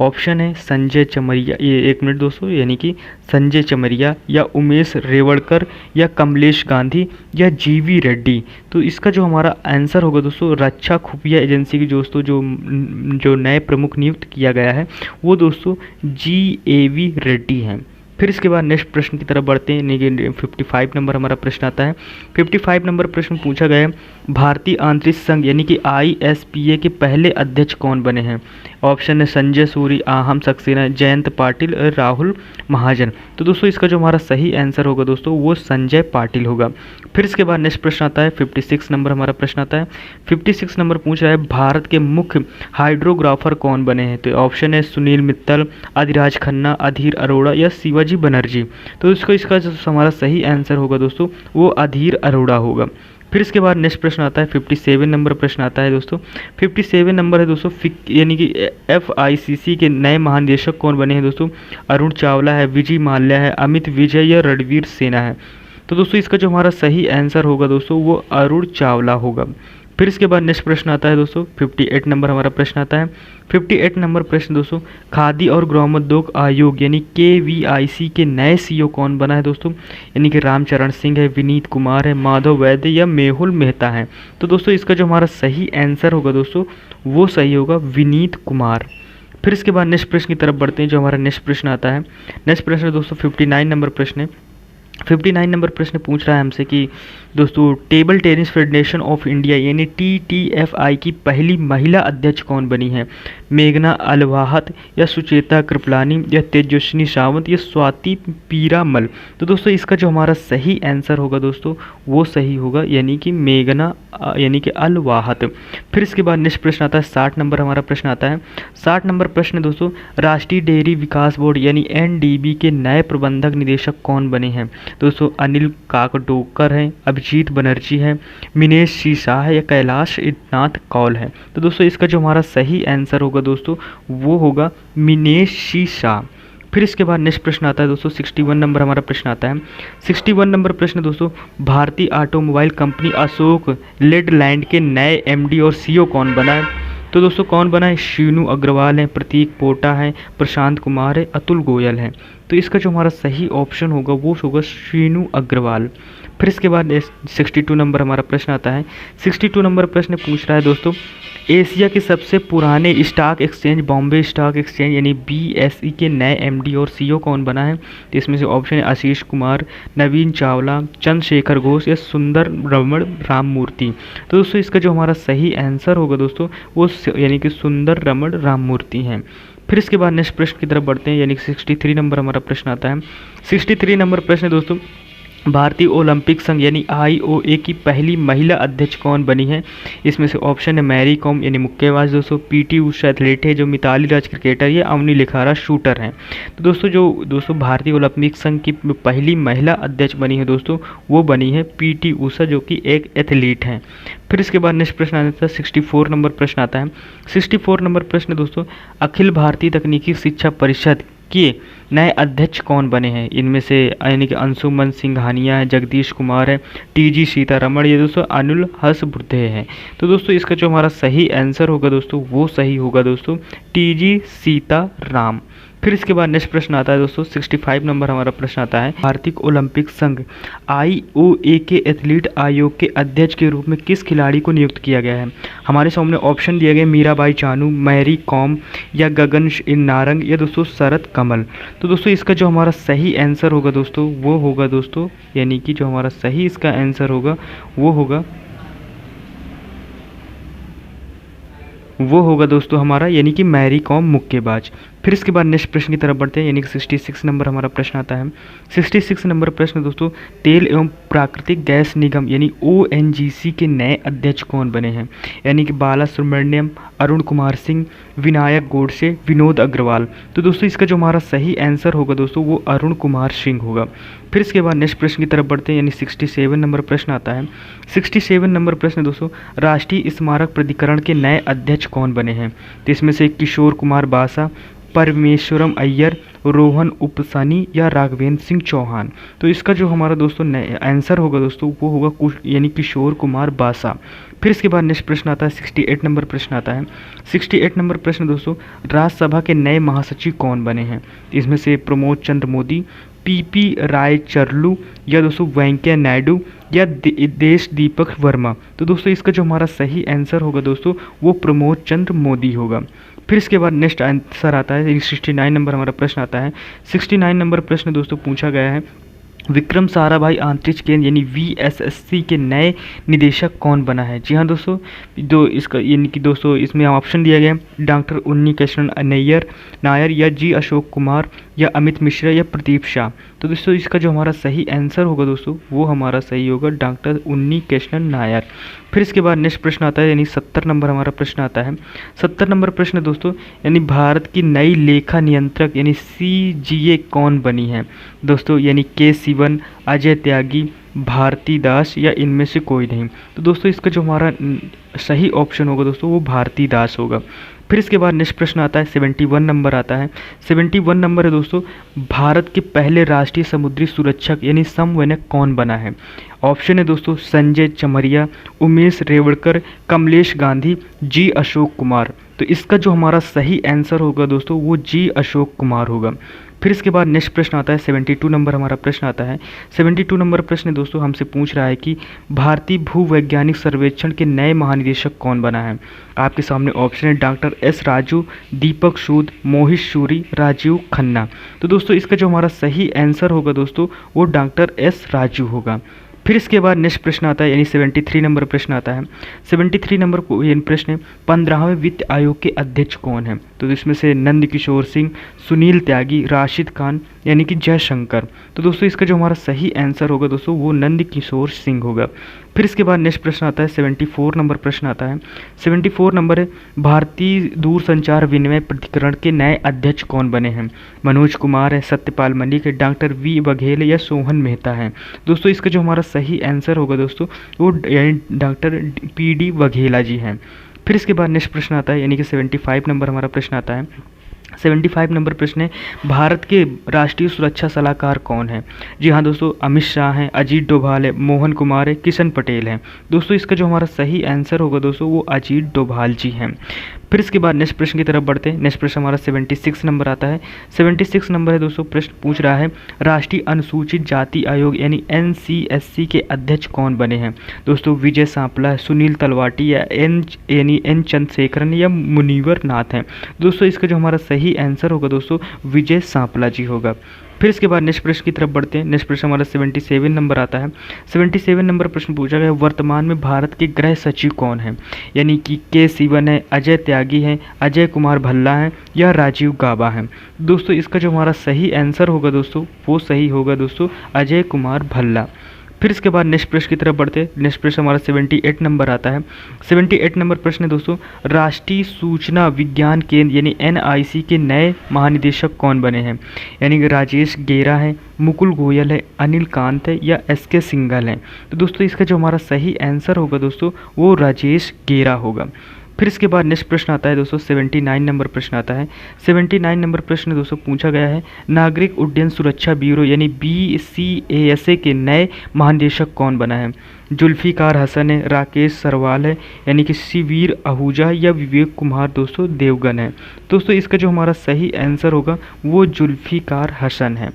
ऑप्शन है संजय चमरिया, ये एक मिनट दोस्तों, यानी कि संजय चमरिया या उमेश रेवड़कर या कमलेश गांधी या GV रेड्डी। तो इसका जो हमारा आंसर होगा दोस्तों रक्षा खुफिया एजेंसी की दोस्तों जो नए प्रमुख नियुक्त किया गया है वो दोस्तों GAV रेड्डी हैं। फिर इसके बाद नेक्स्ट प्रश्न की तरफ बढ़ते हैं। 55 नंबर हमारा प्रश्न आता है। 55 नंबर प्रश्न पूछा गया है भारतीय आंतरिक संघ यानी कि ISPA के पहले अध्यक्ष कौन बने हैं? ऑप्शन है संजय सूरी, आहम सक्सेना, जयंत पाटिल और राहुल महाजन। तो दोस्तों इसका जो हमारा सही आंसर होगा दोस्तों वो संजय पाटिल होगा। फिर इसके बाद नेक्स्ट प्रश्न आता है 56 नंबर हमारा प्रश्न आता है। 56 नंबर पूछ रहा है भारत के मुख्य हाइड्रोग्राफर कौन बने हैं? तो ऑप्शन है सुनील मित्तल, अधिराज खन्ना, अधीर अरोड़ा या शिवाजी बनर्जी। तो इसका जो हमारा सही आंसर होगा दोस्तों वो अधीर अरोड़ा होगा। फिर इसके बाद नेक्स्ट प्रश्न आता है 57 नंबर प्रश्न आता है दोस्तों। 57 नंबर है दोस्तों यानी कि FICC के नए महानिदेशक कौन बने हैं दोस्तों? अरुण चावला है, विजय माल्या है, अमित विजय या रणवीर सेना है? तो दोस्तों इसका जो हमारा सही आंसर होगा दोस्तों वो अरुण चावला होगा। फिर इसके बाद नेक्स्ट प्रश्न आता है दोस्तों 58 नंबर हमारा प्रश्न आता है। 58 नंबर प्रश्न दोस्तों खादी और ग्रामोद्योग आयोग यानी KVIC के नए CEO कौन बना है दोस्तों? यानी कि रामचरण सिंह है, विनीत कुमार है, माधव वैद्य या मेहुल मेहता है? तो दोस्तों इसका जो हमारा सही आंसर होगा दोस्तों वो सही होगा विनीत कुमार। फिर इसके बाद नेक्स्ट प्रश्न की तरफ बढ़ते हैं। जो हमारा नेक्स्ट प्रश्न आता है, नेक्स्ट प्रश्न दोस्तों 59 नंबर प्रश्न है। 59 नंबर प्रश्न पूछ रहा है हमसे कि दोस्तों table tennis federation of India यानी TTFI की पहली महिला अध्यक्ष कौन बनी है? मेघना अलवाहत या सुचेता कृपलानी या तेजस्विनी सावंत या स्वाति पीरामल? तो दोस्तों इसका जो हमारा सही आंसर होगा दोस्तों वो सही होगा यानी कि मेघना यानी कि अलवाहत। फिर इसके बाद नेक्स्ट प्रश्न आता है 60 नंबर हमारा प्रश्न आता है। 60 नंबर प्रश्न दोस्तों राष्ट्रीय डेयरी विकास बोर्ड यानी NDB के नए प्रबंधक निदेशक कौन बने हैं? दोस्तों अनिल काकडोकर हैं, अभिजीत बनर्जी है, मिनेश सी शाह है या कैलाश नाथ कौल है? तो दोस्तों इसका जो हमारा सही आंसर होगा दोस्तों वो होगा मिनेश सी शाह। फिर इसके बाद नेक्स्ट प्रश्न आता है दोस्तों 61 नंबर हमारा प्रश्न आता है। 61 नंबर प्रश्न दोस्तों भारतीय ऑटोमोबाइल कंपनी अशोक लेलैंड के नए MD और CEO कौन बना है? तो दोस्तों कौन बना है? शीनू अग्रवाल है, प्रतीक पोटा है, प्रशांत कुमार है, अतुल गोयल है? तो इसका जो हमारा सही ऑप्शन होगा वो होगा शीनू अग्रवाल। फिर इसके बाद 62 नंबर हमारा प्रश्न आता है। 62 नंबर प्रश्न पूछ रहा है दोस्तों एशिया के सबसे पुराने stock exchange Bombay stock exchange यानी BSE के नए MD और CEO कौन बना है? तो इसमें से ऑप्शन है आशीष कुमार, नवीन चावला, चंद्रशेखर घोष या सुंदर रमण राममूर्ति? तो दोस्तों इसका जो हमारा सही आंसर होगा दोस्तों वो यानी कि सुंदर रमण राममूर्ति हैं। फिर इसके बाद नेक्स्ट प्रश्न की तरफ बढ़ते हैं यानी कि 63 नंबर हमारा प्रश्न आता है। 63 नंबर प्रश्न दोस्तों भारतीय ओलंपिक संघ यानी आईओए की पहली महिला अध्यक्ष कौन बनी है? इसमें से ऑप्शन है मैरी कॉम यानी मुक्केबाज दोस्तों, पीटी उषा एथलीट है, जो मिताली राज क्रिकेटर या अवनी लिखारा शूटर हैं। तो दोस्तों भारतीय ओलंपिक संघ की पहली महिला अध्यक्ष बनी है दोस्तों, वो बनी है पीटी उषा, जो कि एक एथलीट हैं। फिर इसके बाद नेक्स्ट प्रश्न आता है 64 नंबर प्रश्न आता है। 64 नंबर प्रश्न दोस्तों, अखिल भारतीय तकनीकी शिक्षा परिषद के नए अध्यक्ष कौन बने हैं? इनमें से यानी कि अंशुमन सिंघानिया है, जगदीश कुमार है, टीजी सीतारमण, ये दोस्तों अनिल हर्षबुद्धे हैं। तो दोस्तों इसका जो हमारा सही आंसर होगा दोस्तों, वो सही होगा दोस्तों टीजी सीताराम। फिर इसके बाद नेक्स्ट प्रश्न आता है दोस्तों 65 नंबर हमारा प्रश्न आता है, भारतीय ओलंपिक संघ आईओए के एथलीट आयोग के अध्यक्ष के रूप में किस खिलाड़ी को नियुक्त किया गया है? हमारे सामने ऑप्शन दिए गए मीराबाई चानू, मैरी कॉम या गगन नारंग या दोस्तों शरद कमल। तो दोस्तों इसका जो हमारा सही आंसर होगा दोस्तों, वो होगा दोस्तों, यानी कि जो हमारा सही इसका आंसर होगा वो होगा दोस्तों हमारा, यानी कि मैरी कॉम मुक्केबाज। फिर इसके बाद नेक्स्ट प्रश्न की तरफ बढ़ते हैं, यानी कि 66 नंबर हमारा प्रश्न आता है। 66 नंबर प्रश्न दोस्तों, तेल एवं प्राकृतिक गैस निगम यानी ओएनजीसी के नए अध्यक्ष कौन बने हैं? यानी कि बाला सुब्रमण्यम, अरुण कुमार सिंह, विनायक गोडसे, विनोद अग्रवाल। तो दोस्तों इसका जो हमारा सही आंसर होगा दोस्तों, वो अरुण कुमार सिंह होगा। फिर इसके बाद नेक्स्ट प्रश्न की तरफ बढ़ते हैं, यानी 67 नंबर प्रश्न आता है। 67 नंबर प्रश्न दोस्तों, राष्ट्रीय स्मारक प्राधिकरण के नए अध्यक्ष कौन बने हैं? तो इसमें से किशोर कुमार बासा, परमेश्वरम अय्यर, रोहन उपसनी या राघवेंद्र सिंह चौहान। तो इसका जो हमारा दोस्तों आंसर होगा दोस्तों, वो होगा यानी किशोर कुमार बासा। फिर इसके बाद नेक्स्ट प्रश्न आता है 68 नंबर प्रश्न आता है। 68 नंबर प्रश्न दोस्तों, राज्यसभा के नए महासचिव कौन बने हैं? इसमें से प्रमोद चंद्र मोदी, पीपी राय चर्लू या दोस्तों वेंकैया नायडू या देश दीपक वर्मा। तो दोस्तों इसका जो हमारा सही आंसर होगा दोस्तों, वो प्रमोद चंद्र मोदी होगा। फिर इसके बाद नेक्स्ट आंसर आता है 69 नंबर हमारा प्रश्न आता है। 69 नंबर प्रश्न दोस्तों पूछा गया है, विक्रम साराभाई अंतरिक्ष केंद्र यानी वीएसएससी के नए निदेशक कौन बना है? जी हाँ दोस्तों, इसका यानी कि दोस्तों इसमें ऑप्शन दिया गया है डॉक्टर उन्नी कृष्णन नायर या जी अशोक कुमार या अमित मिश्रा या प्रदीप शाह। तो दोस्तों इसका जो हमारा सही आंसर होगा दोस्तों, वो हमारा सही होगा डॉक्टर उन्नी कृष्णन नायर। फिर इसके बाद नेक्स्ट प्रश्न आता है, यानी 70 नंबर हमारा प्रश्न आता है। 70 नंबर प्रश्न दोस्तों, यानी भारत की नई लेखा नियंत्रक यानी सीजीए कौन बनी है? दोस्तों यानी के सिवन, अजय त्यागी, भारती दास या इनमें से कोई नहीं। तो दोस्तों इसका जो हमारा सही ऑप्शन होगा दोस्तों, वो भारती दास होगा। फिर इसके बाद नेक्स्ट प्रश्न आता है 71 नंबर आता है। 71 नंबर है दोस्तों, भारत के पहले राष्ट्रीय समुद्री सुरक्षक यानी समवनक कौन बना है? ऑप्शन है दोस्तों संजय चमरिया, उमेश रेवड़कर, कमलेश गांधी, जी अशोक कुमार। तो इसका जो हमारा सही आंसर होगा दोस्तों, वो जी अशोक कुमार होगा। फिर इसके बाद नेक्स्ट प्रश्न आता है 72 नंबर हमारा प्रश्न आता है। 72 नंबर प्रश्न दोस्तों हमसे पूछ रहा है कि भारतीय भूवैज्ञानिक सर्वेक्षण के नए महानिदेशक कौन बना है? आपके सामने ऑप्शन है डॉक्टर एस राजू, दीपक सूद, मोहित शूरी, राजीव खन्ना। तो दोस्तों इसका जो हमारा सही आंसर होगा दोस्तों, वो डॉक्टर एस राजू होगा। फिर इसके बाद नेक्स्ट प्रश्न आता है, यानी 73 नंबर प्रश्न आता है। 73 नंबर को ये प्रश्न है, 15वें वित्त आयोग के अध्यक्ष कौन है? तो इसमें से नंद किशोर सिंह, सुनील त्यागी, राशिद खान यानी कि जयशंकर। तो दोस्तों इसका जो हमारा सही आंसर होगा दोस्तों, वो नंद किशोर सिंह होगा। फिर इसके बाद नेक्स्ट प्रश्न आता है 74 नंबर प्रश्न आता है। 74 नंबर है, भारतीय दूरसंचार विनिमय प्राधिकरण के नए अध्यक्ष कौन बने हैं? मनोज कुमार है, सत्यपाल मलिक है, डॉक्टर वी बघेल या सोहन मेहता है। दोस्तों इसका जो हमारा सही आंसर होगा दोस्तों, वो डॉक्टर पीडी बघेला जी हैं। फिर इसके बाद नेक्स्ट प्रश्न आता है, यानी कि 75 नंबर हमारा प्रश्न आता है। 75 नंबर प्रश्न है, भारत के राष्ट्रीय सुरक्षा सलाहकार कौन है? जी हाँ दोस्तों, अमित शाह हैं, अजीत डोभाल है, मोहन कुमार है, किशन पटेल हैं। दोस्तों इसका जो हमारा सही आंसर होगा दोस्तों, वो अजीत डोभाल जी हैं। फिर इसके बाद नेक्स्ट प्रश्न की तरफ बढ़ते हैं। नेक्स्ट प्रश्न हमारा 76 नंबर आता है। 76 नंबर है दोस्तों, प्रश्न पूछ रहा है, राष्ट्रीय अनुसूचित जाति आयोग यानी NCSC के अध्यक्ष कौन बने हैं? दोस्तों विजय सांपला, सुनील तलवाटी या एन चंद्रशेखरन या मुनीवर नाथ हैं। दोस्तों इसका जो हमारा सही आंसर होगा दोस्तों, विजय सांपला जी होगा। फिर इसके बाद नेक्स्ट प्रश्न की तरफ बढ़ते हैं। नेक्स्ट प्रश्न हमारा 77 नंबर आता है। 77 नंबर प्रश्न पूछा गया, वर्तमान में भारत के गृह सचिव कौन है? यानी कि के सिवन है, अजय त्यागी है, अजय कुमार भल्ला है या राजीव गाबा है। दोस्तों इसका जो हमारा सही आंसर होगा दोस्तों, वो सही होगा दोस्तों अजय कुमार भल्ला। फिर इसके बाद नेक्स्ट प्रश्न की तरफ बढ़ते हैं। नेक्स्ट प्रश्न हमारा 78 नंबर आता है। 78 नंबर प्रश्न है दोस्तों, राष्ट्रीय सूचना विज्ञान केंद्र यानी NIC के नए महानिदेशक कौन बने हैं? यानी कि राजेश गेरा है, मुकुल गोयल है, अनिल कांत है या SK सिंघल है। तो दोस्तों इसका जो हमारा सही आंसर होगा दोस्तों, वो राजेश गेरा होगा। फिर इसके बाद नेक्स्ट प्रश्न आता है दोस्तों 79 नंबर प्रश्न आता है। 79 नंबर प्रश्न दोस्तों पूछा गया है, नागरिक उड्डयन सुरक्षा ब्यूरो यानी BCASA के नए महानिदेशक कौन बना है? जुल्फिकार हसन है, राकेश सरवाल है, यानी कि शिवीर आहूजा या विवेक कुमार दोस्तों देवगन है। दोस्तों इसका जो हमारा सही आंसर होगा वो जुल्फिकार हसन है।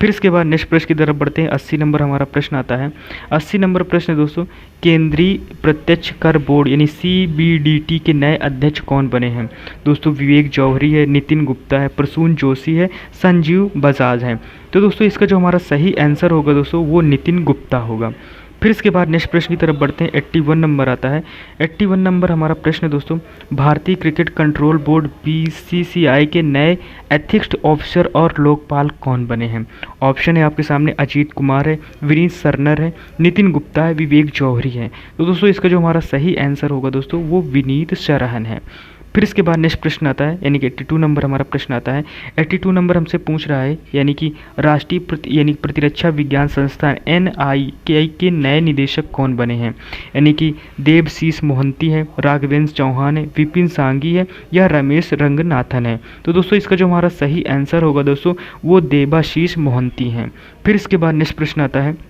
फिर इसके बाद नेक्स्ट प्रश्न की तरफ बढ़ते हैं। 80 नंबर हमारा प्रश्न आता है। 80 नंबर प्रश्न दोस्तों, केंद्रीय प्रत्यक्ष कर बोर्ड यानी CBDT के नए अध्यक्ष कौन बने हैं? दोस्तों विवेक जौहरी है, नितिन गुप्ता है, प्रसून जोशी है, संजीव बजाज है। तो दोस्तों इसका जो हमारा सही आंसर होगा दोस्तों, वो नितिन गुप्ता होगा। फिर इसके बाद नेक्स्ट प्रश्न की तरफ बढ़ते हैं। 81 नंबर आता है। 81 नंबर हमारा प्रश्न दोस्तों, भारतीय क्रिकेट कंट्रोल बोर्ड BCCI के नए एथिक्स ऑफिसर और लोकपाल कौन बने हैं? ऑप्शन है आपके सामने, अजीत कुमार है, विनीत सरनर है, नितिन गुप्ता है, विवेक जौहरी है। तो दोस्तों इसका जो हमारा सही आंसर होगा दोस्तों, वो विनीत शरहन है। फिर इसके बाद नेक्स्ट प्रश्न आता है, यानी कि 82 नंबर हमारा प्रश्न आता है। 82 नंबर हमसे पूछ रहा है, यानी कि राष्ट्रीय यानी प्रतिरक्षा विज्ञान संस्थान NICI के नए निदेशक कौन बने हैं? यानी कि देवशीष मोहंती है, राघवेंद्र चौहान है, विपिन सांगी है या रमेश रंगनाथन है। तो दोस्तों इसका जो हमारा सही आंसर होगा दोस्तों, वो देवाशीष मोहंती हैं। फिर इसके बाद नेक्स्ट प्रश्न आता है।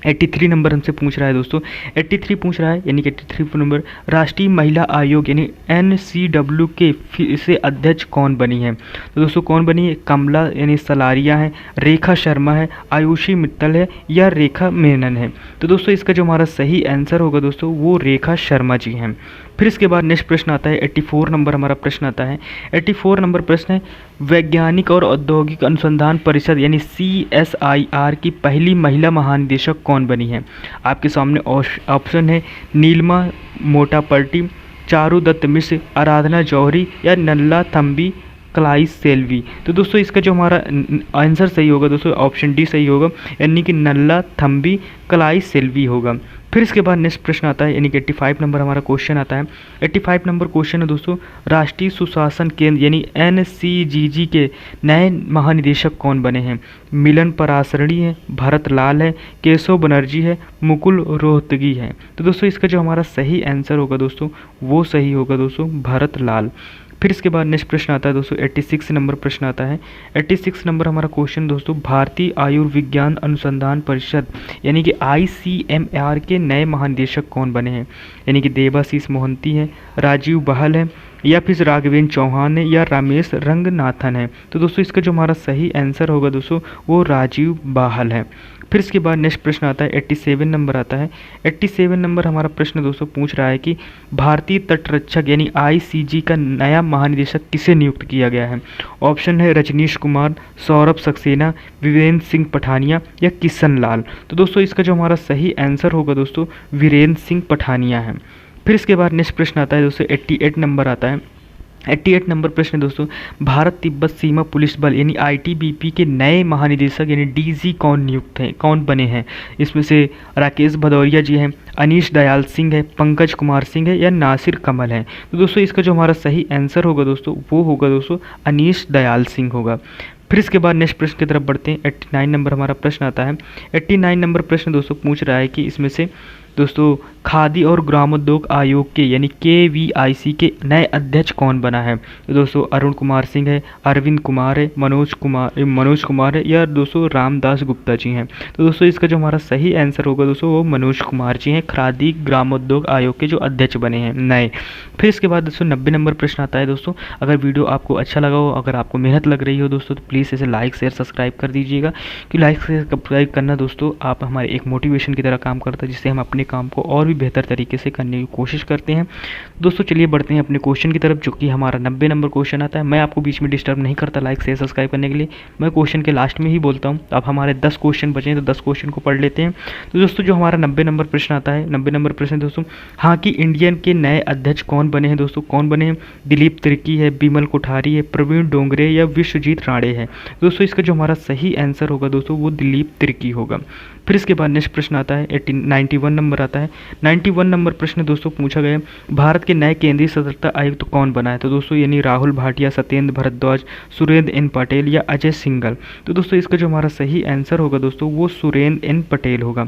83 नंबर हमसे पूछ रहा है दोस्तों। 83 पूछ रहा है, यानी कि 83 नंबर, राष्ट्रीय महिला आयोग यानी NCW के से अध्यक्ष कौन बनी है? तो दोस्तों कौन बनी है? कमला यानी सलारिया है, रेखा शर्मा है, आयुषी मित्तल है या रेखा मेनन है। तो दोस्तों इसका जो हमारा सही आंसर होगा दोस्तों, वो रेखा शर्मा जी हैं। फिर इसके बाद नेक्स्ट प्रश्न आता है। 84 नंबर हमारा प्रश्न आता है। 84 नंबर प्रश्न है, वैज्ञानिक और औद्योगिक अनुसंधान परिषद यानी CSIR की पहली महिला महानिदेशक कौन बनी है? आपके सामने ऑप्शन है, नीलमा मोटापर्टी, चारू दत्त मिश्र, आराधना जौहरी या नल्ला थम्बी कलाई सेल्वी। तो दोस्तों इसका जो हमारा आंसर सही होगा दोस्तों, ऑप्शन डी सही होगा, यानी कि नल्ला थम्बी कलाई सेल्वी होगा। फिर इसके बाद नेक्स्ट प्रश्न आता है, यानी कि 85 नंबर हमारा क्वेश्चन आता है। 85 नंबर क्वेश्चन है दोस्तों, राष्ट्रीय सुशासन केंद्र यानी NCGG के नए महानिदेशक कौन बने हैं? मिलन परासरणी है, भरत लाल है, केशव बनर्जी है, मुकुल रोहतगी है। तो दोस्तों इसका जो हमारा सही आंसर होगा दोस्तों, वो सही होगा दोस्तों भरत लाल। फिर इसके बाद नेक्स्ट प्रश्न आता है दोस्तों, 86 नंबर प्रश्न आता है। 86 नंबर हमारा क्वेश्चन दोस्तों, भारतीय आयुर्विज्ञान अनुसंधान परिषद यानी कि ICMR के नए महानिदेशक कौन बने हैं? यानी कि देवाशीष मोहंती है, राजीव बहल है या फिर राघवेंद्र चौहान है या रमेश रंगनाथन है। तो दोस्तों इसका जो हमारा सही आंसर होगा दोस्तों, वो राजीव बहल है। फिर इसके बाद नेक्स्ट प्रश्न आता है। 87 नंबर आता है। 87 नंबर हमारा प्रश्न दोस्तों पूछ रहा है कि भारतीय तटरक्षक यानी ICG का नया महानिदेशक किसे नियुक्त किया गया है? ऑप्शन है, रजनीश कुमार, सौरभ सक्सेना, वीरेंद्र सिंह पठानिया या किशन लाल। तो दोस्तों इसका जो हमारा सही आंसर होगा दोस्तों, वीरेंद्र सिंह पठानिया है। फिर इसके बाद नेक्स्ट प्रश्न आता है दोस्तों, 88 नंबर आता है। 88 नंबर प्रश्न दोस्तों, भारत तिब्बत सीमा पुलिस बल यानी ITBP के नए महानिदेशक यानी DG कौन नियुक्त हैं, कौन बने हैं? इसमें से राकेश भदौरिया जी हैं, अनीश दयाल सिंह है, पंकज कुमार सिंह है या नासिर कमल है। तो दोस्तों इसका जो हमारा सही आंसर होगा दोस्तों, वो होगा दोस्तों अनीश दयाल सिंह होगा। फिर इसके बाद नेक्स्ट प्रश्न की तरफ बढ़ते हैं। 89 नंबर हमारा प्रश्न आता है। 89 नंबर प्रश्न दोस्तों पूछ रहा है कि इसमें से दोस्तों खादी और ग्रामोद्योग आयोग के यानी KVIC के नए अध्यक्ष कौन बना है? तो दोस्तों अरुण कुमार सिंह है, अरविंद कुमार है, मनोज कुमार है या दोस्तों रामदास गुप्ता जी हैं। तो दोस्तों इसका जो हमारा सही आंसर होगा दोस्तों, वो मनोज कुमार जी हैं, खादी ग्रामोद्योग आयोग के जो अध्यक्ष बने हैं नए। फिर इसके बाद दोस्तों 90 नंबर प्रश्न आता है दोस्तों, अगर वीडियो आपको अच्छा लगा हो, अगर आपको मेहनत लग रही हो दोस्तों, तो प्लीज़ इसे लाइक शेयर सब्सक्राइब कर दीजिएगा। कि लाइक शेयर सब्सक्राइब करना दोस्तों आप हमारे एक मोटिवेशन की तरह काम करता है, जिससे हम अपने काम को और भी बेहतर तरीके से करने की कोशिश करते हैं। दोस्तों चलिए बढ़ते हैं अपने क्वेश्चन की तरफ, जो कि हमारा 90 नंबर क्वेश्चन आता है। मैं आपको बीच में डिस्टर्ब नहीं करता लाइक शेयर सब्सक्राइब करने के लिए, मैं क्वेश्चन के लास्ट में ही बोलता हूँ। अब हमारे 10 क्वेश्चन बचे हैं, तो 10 क्वेश्चन को पढ़ लेते हैं। तो दोस्तों जो हमारा 90 नंबर प्रश्न आता है, 90 नंबर प्रश्न दोस्तों, हॉकी इंडियन के नए अध्यक्ष कौन बने हैं दोस्तों? कौन बने हैं? दिलीप तिर्की है, बिमल कोठारी है, प्रवीण डोंगरे या विश्वजीत राणे है? दोस्तों इसका जो हमारा सही आंसर होगा दोस्तों वो दिलीप तिर्की होगा। फिर इसके बाद नेक्स्ट प्रश्न आता है 91 नंबर आता है। 91 नंबर प्रश्न दोस्तों पूछा गया, भारत के नए केंद्रीय सतर्कता आयुक्त कौन बना है? तो दोस्तों यानी राहुल भाटिया, सत्येंद्र भारद्वाज, सुरेंद्र एन पटेल या अजय सिंघल? तो दोस्तों इसका जो हमारा सही आंसर होगा दोस्तों वो सुरेंद्र एन पटेल होगा।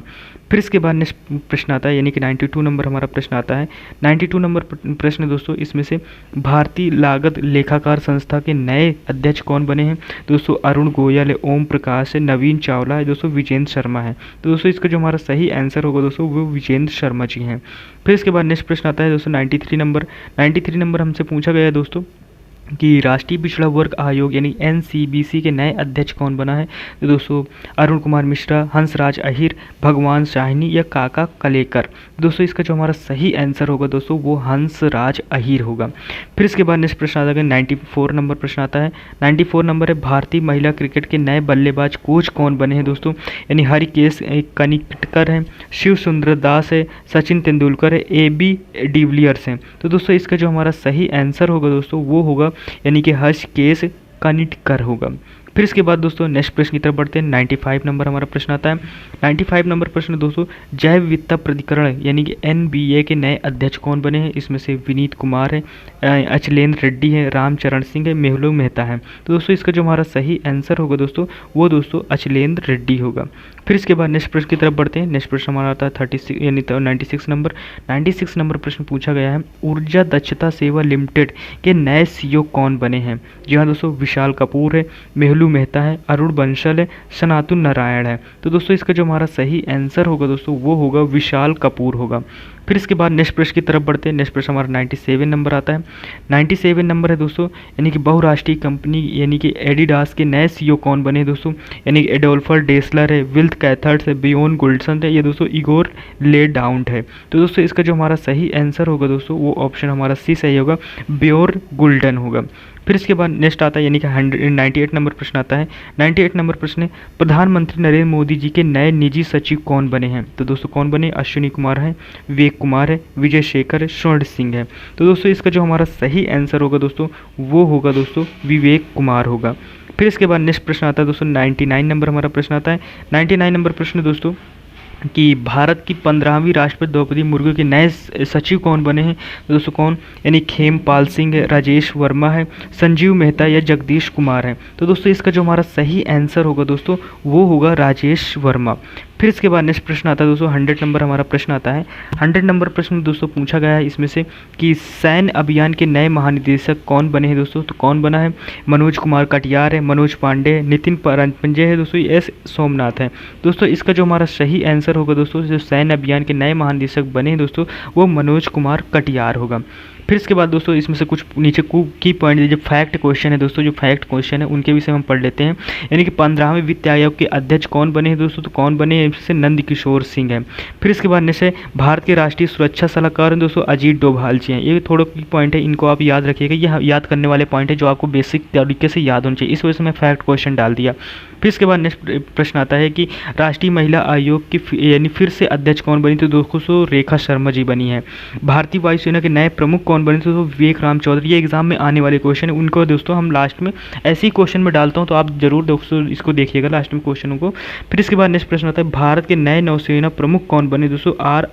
फिर इसके बाद नेक्स्ट प्रश्न आता है, यानी कि 92 नंबर हमारा प्रश्न आता है। 92 नंबर प्रश्न दोस्तों, इसमें से भारतीय लागत लेखाकार संस्था के नए अध्यक्ष कौन बने हैं? दोस्तों अरुण गोयल है, ओम प्रकाश है, नवीन चावला है, दोस्तों विजेंद्र शर्मा है। तो दोस्तों इसका जो हमारा सही आंसर होगा दोस्तों वो विजेंद्र शर्मा जी हैं। फिर इसके बाद नेक्स्ट प्रश्न आता है दोस्तों 93 नंबर हमसे पूछा गया है दोस्तों कि राष्ट्रीय पिछड़ा वर्ग आयोग यानी NCBC के नए अध्यक्ष कौन बना है? तो दोस्तों अरुण कुमार मिश्रा, हंसराज अहिर, भगवान शाहनी या काका कलेकर? दोस्तों इसका जो हमारा सही आंसर होगा दोस्तों वो हंसराज अहिर होगा। फिर इसके बाद नेक्स्ट प्रश्न आता है 94 नंबर प्रश्न आता है। 94 नंबर है, भारतीय महिला क्रिकेट के नए बल्लेबाज कोच कौन बने हैं दोस्तों? यानी हरिकेश कनिटकर है, शिव सुंदर दास है, सचिन तेंदुलकर है, AB डिविलियर्स हैं? तो दोस्तों इसका जो हमारा सही आंसर होगा दोस्तों वो होगा यानी कि हर्षकेश कनिटकर होगा। फिर इसके बाद दोस्तों नेक्स्ट प्रश्न की तरफ बढ़ते हैं। 95 नंबर हमारा प्रश्न आता है। 95 नंबर प्रश्न दोस्तों, जैव विविधता प्राधिकरण यानी कि NBA के नए अध्यक्ष कौन बने हैं? इसमें से विनीत कुमार है, अचलेंद्र रेड्डी है, रामचरण सिंह है, मेहुल मेहता है? तो दोस्तों इसका जो हमारा सही आंसर होगा दोस्तों वो दोस्तों अचलेंद्र रेड्डी होगा। फिर इसके बाद नेक्स्ट प्रश्न की तरफ बढ़ते हैं। नेक्स्ट प्रश्न हमारा आता है 36 यानी 96 नंबर। 96 नंबर प्रश्न पूछा गया है, ऊर्जा दक्षता सेवा लिमिटेड के नए CEO कौन बने हैं? जी हाँ दोस्तों, विशाल कपूर है, मेहुल मेहता है, अरुण बंसल है, सनातन नारायण है? तो दोस्तों इसका जो हमारा सही आंसर होगा दोस्तों वो होगा विशाल कपूर होगा। फिर इसके बाद नेक्स्ट प्रश्न की तरफ बढ़ते हैं। नेक्स्ट प्रश्न हमारा 97 नंबर आता है। 97 नंबर है दोस्तों, यानी कि बहुराष्ट्रीय कंपनी यानी कि एडिडास के नए CEO कौन बने हैं दोस्तों? यानी कि एडोल्फर डेसलर है, विल्थ कैथर्स है, बियोन गुल्सन है, ये दोस्तों इगोर लेडाउंट है? तो दोस्तों इसका जो हमारा सही आंसर होगा दोस्तों वो ऑप्शन हमारा सी सही होगा, बियोर गुल्डन होगा। फिर इसके बाद नेक्स्ट आता है यानी कि 98 नंबर प्रश्न आता है। 98 नंबर प्रश्न है, प्रधानमंत्री नरेंद्र मोदी जी के नए निजी सचिव कौन बने हैं? तो दोस्तों कौन बने? अश्विनी कुमार है, विवेक कुमार है, विजय शेखर है, स्वर्ण सिंह है? तो दोस्तों इसका जो हमारा सही आंसर होगा दोस्तों वो होगा दोस्तों विवेक कुमार होगा। फिर इसके बाद नेक्स्ट प्रश्न आता है दोस्तों 99 नंबर हमारा प्रश्न आता है। 99 नंबर प्रश्न दोस्तों कि भारत की 15वीं राष्ट्रपति द्रौपदी मुर्मू के नए सचिव कौन बने हैं? तो दोस्तों कौन? यानी खेमपाल सिंह है, राजेश वर्मा है, संजीव मेहता या जगदीश कुमार है? तो दोस्तों इसका जो हमारा सही आंसर होगा दोस्तों वो होगा राजेश वर्मा। फिर इसके बाद नेक्स्ट प्रश्न आता है दोस्तों 100 नंबर हमारा प्रश्न आता है। 100 नंबर प्रश्न दोस्तों पूछा गया है इसमें से कि सैन्य अभियान के नए महानिदेशक कौन बने हैं दोस्तों? तो कौन बना है? मनोज कुमार कटियार है, मनोज पांडे है, नितिन पंजय है, दोस्तों S सोमनाथ है? दोस्तों इसका जो हमारा सही आंसर होगा दोस्तों जो सैन्य अभियान के नए महानिदेशक बने हैं दोस्तों वो मनोज कुमार कटियार होगा। फिर इसके बाद दोस्तों इसमें से कुछ नीचे की पॉइंट जो फैक्ट क्वेश्चन है दोस्तों, जो फैक्ट क्वेश्चन है उनके विषय में हम पढ़ लेते हैं। यानी कि 15वें वित्त आयोग के अध्यक्ष कौन बने हैं दोस्तों? तो कौन बने हैं? इससे नंद किशोर सिंह है। फिर इसके बाद से भारत के राष्ट्रीय सुरक्षा सलाहकार हैं दोस्तों अजीत डोभाल जी हैं। ये थोड़ा की पॉइंट है, इनको आप याद रखिएगा, ये याद करने वाले पॉइंट है जो आपको बेसिक तरीके से याद होने चाहिए, इस वजह से मैं फैक्ट क्वेश्चन डाल दिया। फिर इसके बाद नेक्स्ट प्रश्न आता है कि राष्ट्रीय महिला आयोग की यानी फिर से अध्यक्ष कौन बनी? तो दोस्तों रेखा शर्मा जी बनी है। भारतीय वायुसेना के नए प्रमुख कौन बने? तो विवेक राम चौधरी। ये एग्जाम में आने वाले क्वेश्चन है, उनको दोस्तों हम लास्ट में ऐसे ही क्वेश्चन में डालता हूँ, तो आप जरूर दोस्तों इसको देखिएगा लास्ट में क्वेश्चनों को। फिर इसके बाद नेक्स्ट प्रश्न आता है भारत के नए नौसेना प्रमुख कौन बने? दोस्तों आर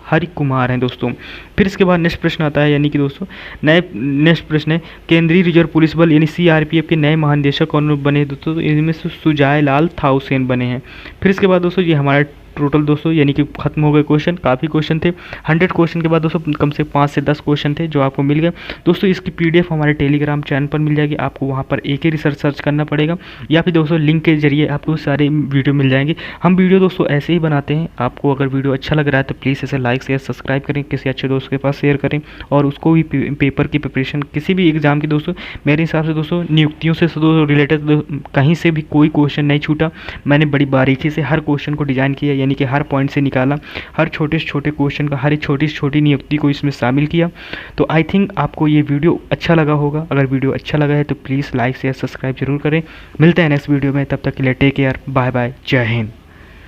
हरि कुमार हैं दोस्तों। फिर इसके बाद नेक्स्ट प्रश्न आता है यानी कि दोस्तों नेक्स्ट प्रश्न है केंद्रीय रिजर्व पुलिस बल यानी CRPF के नए महानिदेशक कौन बने दोस्तों? तो इनमें से सुजाय लाल थाउसेन बने हैं। फिर इसके बाद दोस्तों ये हमारा टोटल दोस्तों यानी कि खत्म हो गए क्वेश्चन, काफ़ी क्वेश्चन थे। 100 क्वेश्चन के बाद दोस्तों कम से 5 से 10 क्वेश्चन थे जो आपको मिल गए दोस्तों। इसकी PDF हमारे टेलीग्राम चैनल पर मिल जाएगी, आपको वहाँ पर एक ही रिसर्च सर्च करना पड़ेगा या फिर दोस्तों लिंक के जरिए आपको सारे वीडियो मिल जाएंगे। हम वीडियो दोस्तों ऐसे ही बनाते हैं, आपको अगर वीडियो अच्छा लग रहा है तो प्लीज़ इसे लाइक शेयर सब्सक्राइब करें, किसी अच्छे दोस्त के पास शेयर करें और उसको भी पेपर की प्रिपरेशन किसी भी एग्जाम की दोस्तों मेरे हिसाब से दोस्तों नियुक्तियों से रिलेटेड कहीं से भी कोई क्वेश्चन नहीं छूटा। मैंने बड़ी बारीकी से हर क्वेश्चन को डिज़ाइन किया, यानी यानी कि हर पॉइंट से निकाला, हर छोटे से छोटे क्वेश्चन का, हर एक छोटी से छोटी नियुक्ति को इसमें शामिल किया। तो आई थिंक आपको ये वीडियो अच्छा लगा होगा। अगर वीडियो अच्छा लगा है तो प्लीज़ लाइक शेयर सब्सक्राइब जरूर करें। मिलते हैं नेक्स्ट वीडियो में, तब तक के लिए टेक केयर, बाय बाय, जय हिंद।